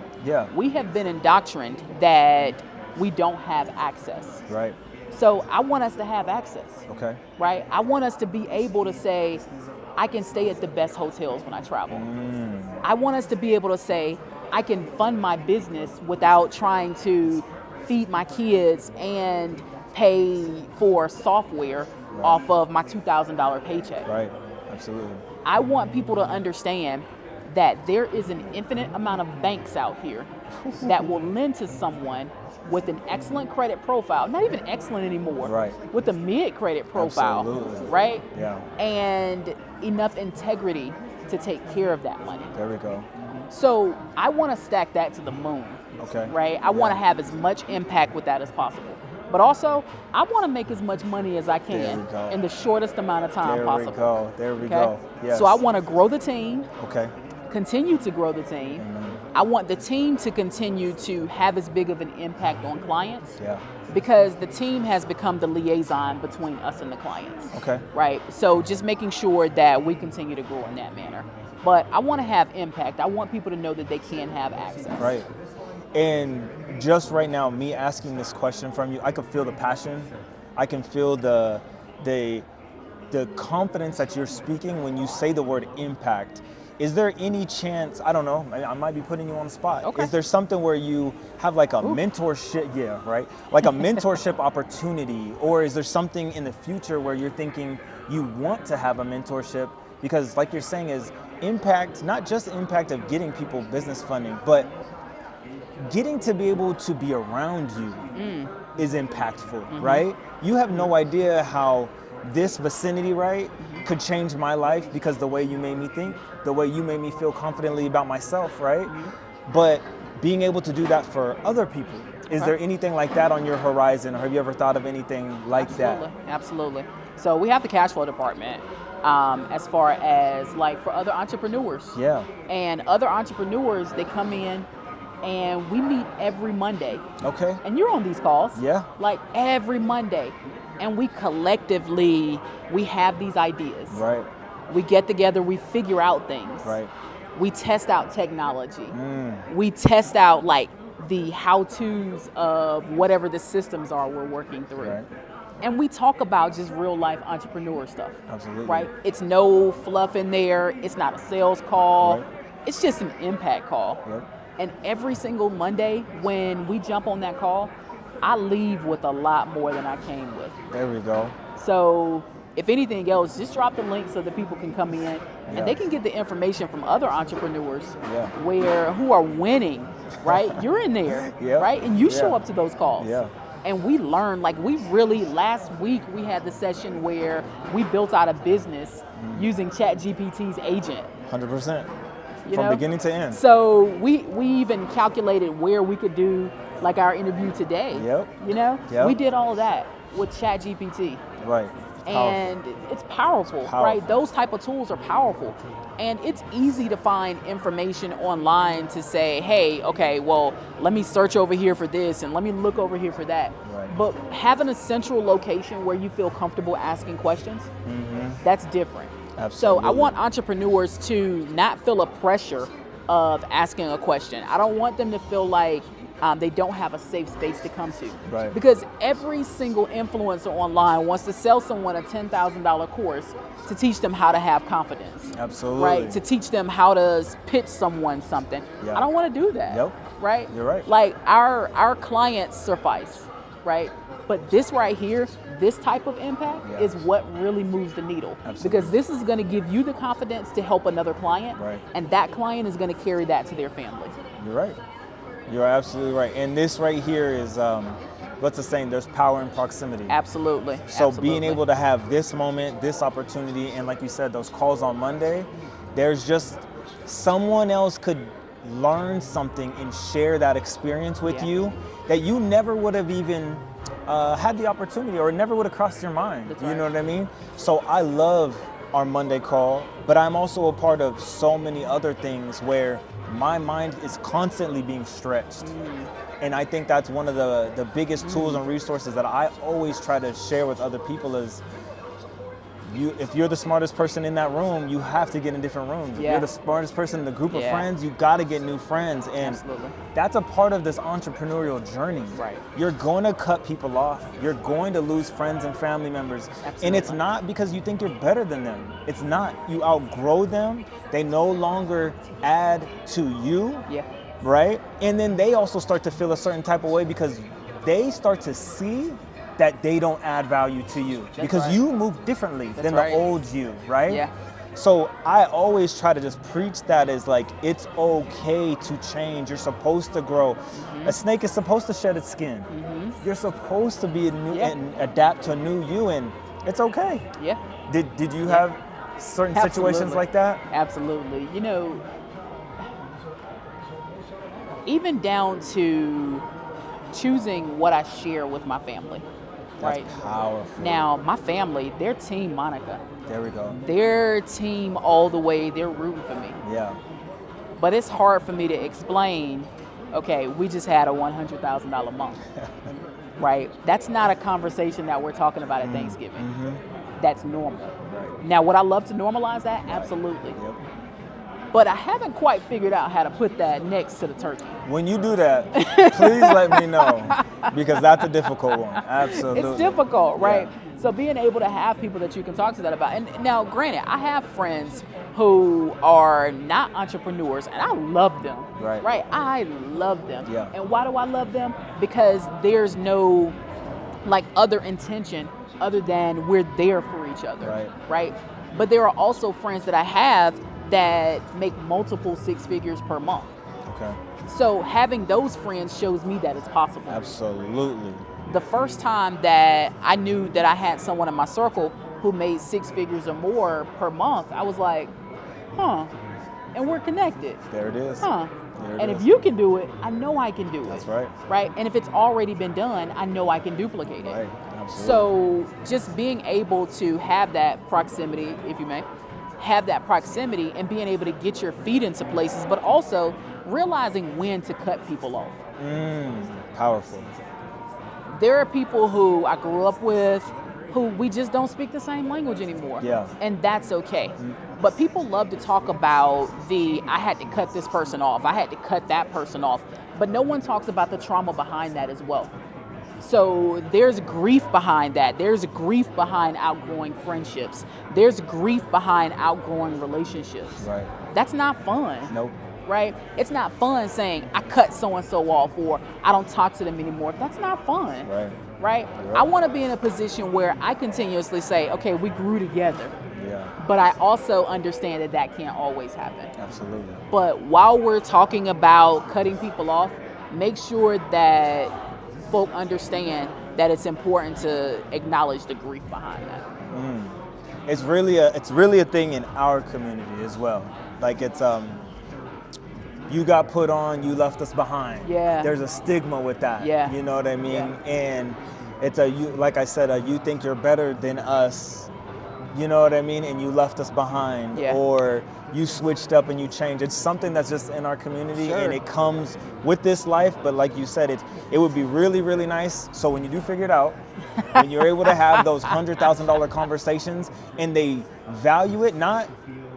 [SPEAKER 2] we
[SPEAKER 1] have been indoctrined that we don't have access.
[SPEAKER 2] Right.
[SPEAKER 1] So I want us to have access.
[SPEAKER 2] Okay.
[SPEAKER 1] Right? I want us to be able to say, I can stay at the best hotels when I travel. I want us to be able to say, I can fund my business without trying to feed my kids and pay for software off of my $2,000 paycheck.
[SPEAKER 2] Right, absolutely.
[SPEAKER 1] I want people to understand that there is an infinite amount of banks out here that will lend to someone with an excellent credit profile, not even excellent anymore, with a mid credit profile, right?
[SPEAKER 2] Yeah.
[SPEAKER 1] And enough integrity to take care of that money.
[SPEAKER 2] There we go.
[SPEAKER 1] So I want to stack that to the moon, right? I want to have as much impact with that as possible. But also, I want to make as much money as I can in the shortest amount of time possible.
[SPEAKER 2] There we go. Yes.
[SPEAKER 1] So I want to grow the team.
[SPEAKER 2] Okay.
[SPEAKER 1] Continue to grow the team. I want the team to continue to have as big of an impact on clients. Because the team has become the liaison between us and the clients. Right? So just making sure that we continue to grow in that manner. But I want to have impact. I want people to know that they can have access.
[SPEAKER 2] Right. And just right now, me asking this question from you, I can feel the passion. I can feel the confidence that you're speaking when you say the word impact. Is there any chance, I don't know, I might be putting you on the spot. Is there something where you have like a mentorship, like a mentorship opportunity? Or is there something in the future where you're thinking you want to have a mentorship? Because like you're saying is impact, not just impact of getting people business funding, but getting to be able to be around you is impactful, right? You have no idea how this vicinity, could change my life because the way you made me think, the way you made me feel confidently about myself, right? But being able to do that for other people, is there anything like that on your horizon, or have you ever thought of anything like that?
[SPEAKER 1] Absolutely. So we have the cash flow department as far as like for other entrepreneurs. And other entrepreneurs, they come in and we meet every Monday. And you're on these calls. Like every Monday. And we collectively, we have these ideas. We get together, we figure out things. We test out technology. We test out like the how-tos of whatever the systems are we're working through. And we talk about just real life entrepreneur stuff. Right? It's no fluff in there. It's not a sales call. It's just an impact call. And every single Monday when we jump on that call, I leave with a lot more than I came with.
[SPEAKER 2] There we go.
[SPEAKER 1] So if anything else, just drop the link so that people can come in and they can get the information from other entrepreneurs who are winning, right? You're in there, right? And you show up to those calls. And we learn, like last week we had the session where we built out a business using ChatGPT's agent.
[SPEAKER 2] 100%. From beginning to end.
[SPEAKER 1] So we even calculated where we could do like our interview today. We did all of that with ChatGPT.
[SPEAKER 2] Right.
[SPEAKER 1] And it's powerful, right? Those type of tools are powerful. And it's easy to find information online to say, hey, okay, well, let me search over here for this and let me look over here for that.
[SPEAKER 2] Right.
[SPEAKER 1] But having a central location where you feel comfortable asking questions, that's different.
[SPEAKER 2] Absolutely.
[SPEAKER 1] So I want entrepreneurs to not feel a pressure of asking a question. I don't want them to feel like they don't have a safe space to come to.
[SPEAKER 2] Right.
[SPEAKER 1] Because every single influencer online wants to sell someone a $10,000 course to teach them how to have confidence.
[SPEAKER 2] Absolutely.
[SPEAKER 1] Right? To teach them how to pitch someone something. I don't want to do that. Right?
[SPEAKER 2] You're right.
[SPEAKER 1] Like our clients suffice, right? But this right here, this type of impact is what really moves the needle.
[SPEAKER 2] Absolutely.
[SPEAKER 1] Because this is going to give you the confidence to help another client, and that client is going to carry that to their family.
[SPEAKER 2] You're right. You're absolutely right. And this right here is, what's the saying? There's power in proximity.
[SPEAKER 1] Absolutely.
[SPEAKER 2] So being able to have this moment, this opportunity, and like you said, those calls on Monday, there's just someone else could learn something and share that experience with you that you never would have even had the opportunity or never would have crossed your mind.
[SPEAKER 1] That's
[SPEAKER 2] You know what I mean? So I love our Monday call, but I'm also a part of so many other things where my mind is constantly being stretched. And I think that's one of the biggest tools and resources that I always try to share with other people is if you're the smartest person in that room, you have to get in different rooms. If you're the smartest person in the group of friends, you got to get new friends. And that's a part of this entrepreneurial journey.
[SPEAKER 1] Right.
[SPEAKER 2] You're going to cut people off. You're going to lose friends and family members.
[SPEAKER 1] Absolutely.
[SPEAKER 2] And it's not because you think you're better than them. It's not. You outgrow them. They no longer add to you. Right? And then they also start to feel a certain type of way because they start to see that they don't add value to you because you move differently than the old you, right? So I always try to just preach that as like, it's okay to change. You're supposed to grow. A snake is supposed to shed its skin. You're supposed to be a new and adapt to a new you, and it's okay. Did you have certain situations like that?
[SPEAKER 1] Absolutely. You know, even down to choosing what I share with my family.
[SPEAKER 2] That's powerful.
[SPEAKER 1] Now, my family, they're Team Monica.
[SPEAKER 2] There we go.
[SPEAKER 1] They're team all the way. They're rooting for me. But it's hard for me to explain, okay, we just had a $100,000 month, right? That's not a conversation that we're talking about at Thanksgiving. That's normal. Now, would I love to normalize that? Absolutely. But I haven't quite figured out how to put that next to the turkey.
[SPEAKER 2] When you do that, please let me know, because that's a difficult one. Absolutely.
[SPEAKER 1] It's difficult, right? So being able to have people that you can talk to that about. And now, granted, I have friends who are not entrepreneurs, and I love them, right? I love them. And why do I love them? Because there's no like other intention other than we're there for each other, right? But there are also friends that I have that make multiple six figures per month. So having those friends shows me that it's possible.
[SPEAKER 2] Absolutely.
[SPEAKER 1] The first time that I knew that I had someone in my circle who made six figures or more per month, I was like, and we're connected.
[SPEAKER 2] There it is.
[SPEAKER 1] And if you can do it, I know I can do it.
[SPEAKER 2] That's right.
[SPEAKER 1] Right? And if it's already been done, I know I can duplicate it.
[SPEAKER 2] Right. Absolutely.
[SPEAKER 1] So just being able to have that proximity, if you may, have that proximity and being able to get your feet into places, but also realizing when to cut people off.
[SPEAKER 2] Powerful.
[SPEAKER 1] There are people who I grew up with who we just don't speak the same language anymore. And that's okay. But people love to talk about I had to cut this person off, I had to cut that person off. But no one talks about the trauma behind that as well. So there's grief behind that. There's grief behind outgrowing friendships. There's grief behind outgrowing relationships.
[SPEAKER 2] Right.
[SPEAKER 1] That's not fun.
[SPEAKER 2] Nope.
[SPEAKER 1] right? It's not fun saying I cut so-and-so off or I don't talk to them anymore. That's not fun, right? I want to be in a position where I continuously say, okay, we grew together.
[SPEAKER 2] Yeah.
[SPEAKER 1] But I also understand that that can't always happen.
[SPEAKER 2] Absolutely.
[SPEAKER 1] But while we're talking about cutting people off, make sure that folk understand that it's important to acknowledge the grief behind that.
[SPEAKER 2] It's really a thing in our community as well. Like it's you got put on, you left us behind.
[SPEAKER 1] Yeah.
[SPEAKER 2] There's a stigma with that.
[SPEAKER 1] Yeah.
[SPEAKER 2] You know what I mean?
[SPEAKER 1] Yeah.
[SPEAKER 2] And it's like I said, you think you're better than us. You know what I mean? And you left us behind,
[SPEAKER 1] Yeah.
[SPEAKER 2] or you switched up and you changed. It's something that's just in our community,
[SPEAKER 1] Sure.
[SPEAKER 2] and it comes with this life. But like you said, it would be really, really nice. So when you do figure it out, when you're able to have those $100,000 conversations, and they value it, not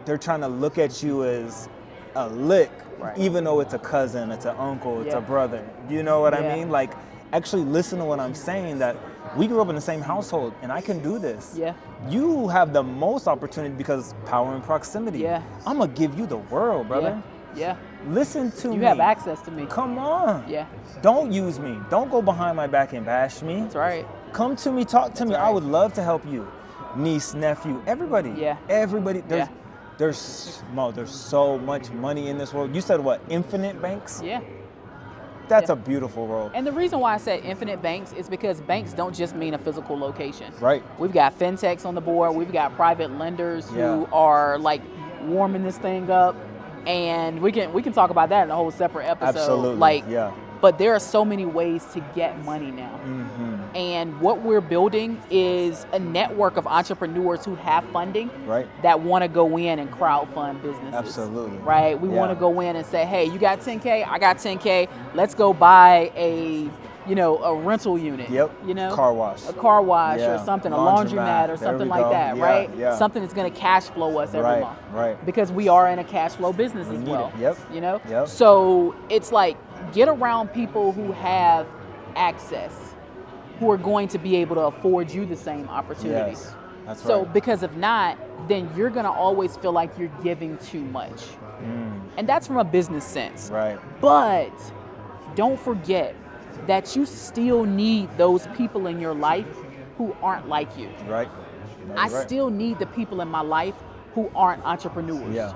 [SPEAKER 2] they're trying to look at you as a lick,
[SPEAKER 1] Right.
[SPEAKER 2] even though it's a cousin, it's an uncle, it's
[SPEAKER 1] Yeah.
[SPEAKER 2] a brother. You know what I
[SPEAKER 1] Yeah.
[SPEAKER 2] mean? Like, actually listen to what I'm saying, that we grew up in the same household and I can do this.
[SPEAKER 1] Yeah.
[SPEAKER 2] You have the most opportunity because power and proximity.
[SPEAKER 1] Yeah.
[SPEAKER 2] I'm gonna give you the world, brother.
[SPEAKER 1] Yeah.
[SPEAKER 2] Listen to me.
[SPEAKER 1] You have access to me.
[SPEAKER 2] Come on.
[SPEAKER 1] Yeah.
[SPEAKER 2] Don't use me. Don't go behind my back and bash me.
[SPEAKER 1] That's right.
[SPEAKER 2] Come to me, talk to me. I
[SPEAKER 1] right.
[SPEAKER 2] would love to help you. Niece, nephew, everybody.
[SPEAKER 1] Yeah.
[SPEAKER 2] Everybody.
[SPEAKER 1] Yeah.
[SPEAKER 2] There's so much money in this world. You said what? Infinite banks?
[SPEAKER 1] Yeah.
[SPEAKER 2] That's
[SPEAKER 1] Yeah.
[SPEAKER 2] a beautiful world.
[SPEAKER 1] And the reason why I said infinite banks is because banks don't just mean a physical location.
[SPEAKER 2] Right.
[SPEAKER 1] We've got fintechs on the board. We've got private lenders
[SPEAKER 2] Yeah.
[SPEAKER 1] who are like warming this thing up, and we can talk about that in a whole separate episode.
[SPEAKER 2] Absolutely.
[SPEAKER 1] Like,
[SPEAKER 2] Yeah.
[SPEAKER 1] but there are so many ways to get money now. And what we're building is a network of entrepreneurs who have funding
[SPEAKER 2] Right.
[SPEAKER 1] that want to go in and crowdfund businesses.
[SPEAKER 2] Absolutely.
[SPEAKER 1] Right? We
[SPEAKER 2] Yeah.
[SPEAKER 1] want to go in and say, hey, you got 10K, I got 10K, let's go buy a rental unit.
[SPEAKER 2] Yep. Car wash.
[SPEAKER 1] A car wash
[SPEAKER 2] Yeah.
[SPEAKER 1] or something, a
[SPEAKER 2] Laundromat.
[SPEAKER 1] laundromat or
[SPEAKER 2] There
[SPEAKER 1] something
[SPEAKER 2] we
[SPEAKER 1] like
[SPEAKER 2] go.
[SPEAKER 1] that,
[SPEAKER 2] Yeah,
[SPEAKER 1] right?
[SPEAKER 2] yeah.
[SPEAKER 1] Something that's going to cash flow us every
[SPEAKER 2] Right,
[SPEAKER 1] month.
[SPEAKER 2] right.
[SPEAKER 1] Because we are in a cash flow business
[SPEAKER 2] We
[SPEAKER 1] as
[SPEAKER 2] need
[SPEAKER 1] well.
[SPEAKER 2] it. Yep. Yep.
[SPEAKER 1] So it's like, get around people who have access, who are going to be able to afford you the same opportunities.
[SPEAKER 2] Yes. That's
[SPEAKER 1] So
[SPEAKER 2] right.
[SPEAKER 1] because if not, then you're going to always feel like you're giving too much. And that's from a business sense.
[SPEAKER 2] Right.
[SPEAKER 1] But don't forget that you still need those people in your life who aren't like you.
[SPEAKER 2] Right.
[SPEAKER 1] I
[SPEAKER 2] Right.
[SPEAKER 1] still need the people in my life who aren't entrepreneurs.
[SPEAKER 2] Yeah.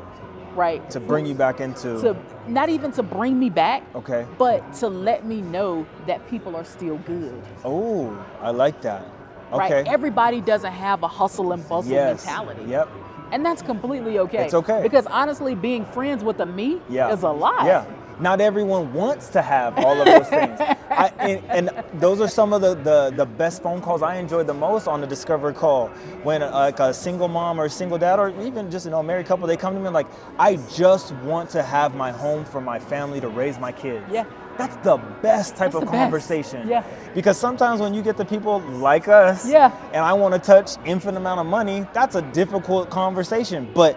[SPEAKER 1] Right?
[SPEAKER 2] To bring you back into.
[SPEAKER 1] To not even to bring me back,
[SPEAKER 2] Okay.
[SPEAKER 1] but to let me know that people are still good.
[SPEAKER 2] Oh, I like that.
[SPEAKER 1] Right?
[SPEAKER 2] Okay.
[SPEAKER 1] Everybody doesn't have a hustle and bustle
[SPEAKER 2] Yes.
[SPEAKER 1] mentality.
[SPEAKER 2] Yep.
[SPEAKER 1] And that's completely okay.
[SPEAKER 2] It's okay.
[SPEAKER 1] Because honestly, being friends with a me
[SPEAKER 2] Yeah.
[SPEAKER 1] is a lot.
[SPEAKER 2] Yeah. Not everyone wants to have all of those things. And those are some of the best phone calls I enjoyed the most on the Discover call. When like a single mom or a single dad, or even just a married couple, they come to me like, I just want to have my home for my family to raise my kids.
[SPEAKER 1] Yeah.
[SPEAKER 2] That's the best type
[SPEAKER 1] That's
[SPEAKER 2] of
[SPEAKER 1] the best.
[SPEAKER 2] conversation.
[SPEAKER 1] Yeah.
[SPEAKER 2] Because sometimes when you get the people like us,
[SPEAKER 1] Yeah.
[SPEAKER 2] and I want to touch infinite amount of money, that's a difficult conversation. But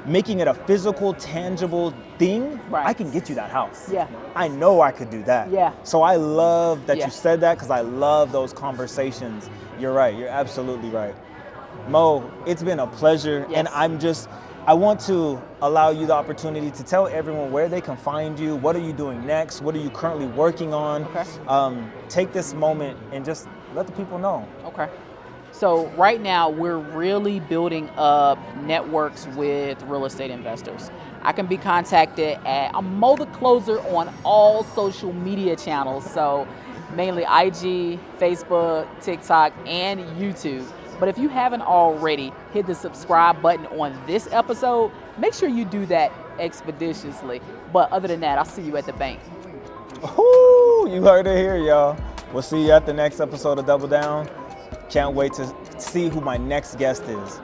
[SPEAKER 2] making it a physical, tangible thing,
[SPEAKER 1] Right.
[SPEAKER 2] I can get you that house.
[SPEAKER 1] Yeah.
[SPEAKER 2] I know I could do that.
[SPEAKER 1] Yeah.
[SPEAKER 2] So I love that
[SPEAKER 1] Yeah.
[SPEAKER 2] you said that, because I love those conversations. You're right. You're absolutely right. Mo, it's been a pleasure.
[SPEAKER 1] Yes.
[SPEAKER 2] And I want to allow you the opportunity to tell everyone where they can find you. What are you doing next? What are you currently working on?
[SPEAKER 1] Okay.
[SPEAKER 2] Take this moment and just let the people know.
[SPEAKER 1] Okay. So right now we're really building up networks with real estate investors. I can be contacted at Moethecloser on all social media channels. So mainly IG, Facebook, TikTok, and YouTube. But if you haven't already, hit the subscribe button on this episode. Make sure you do that expeditiously. But other than that, I'll see you at the bank.
[SPEAKER 2] Ooh, you heard it here, y'all. We'll see you at the next episode of Double Down. Can't wait to see who my next guest is.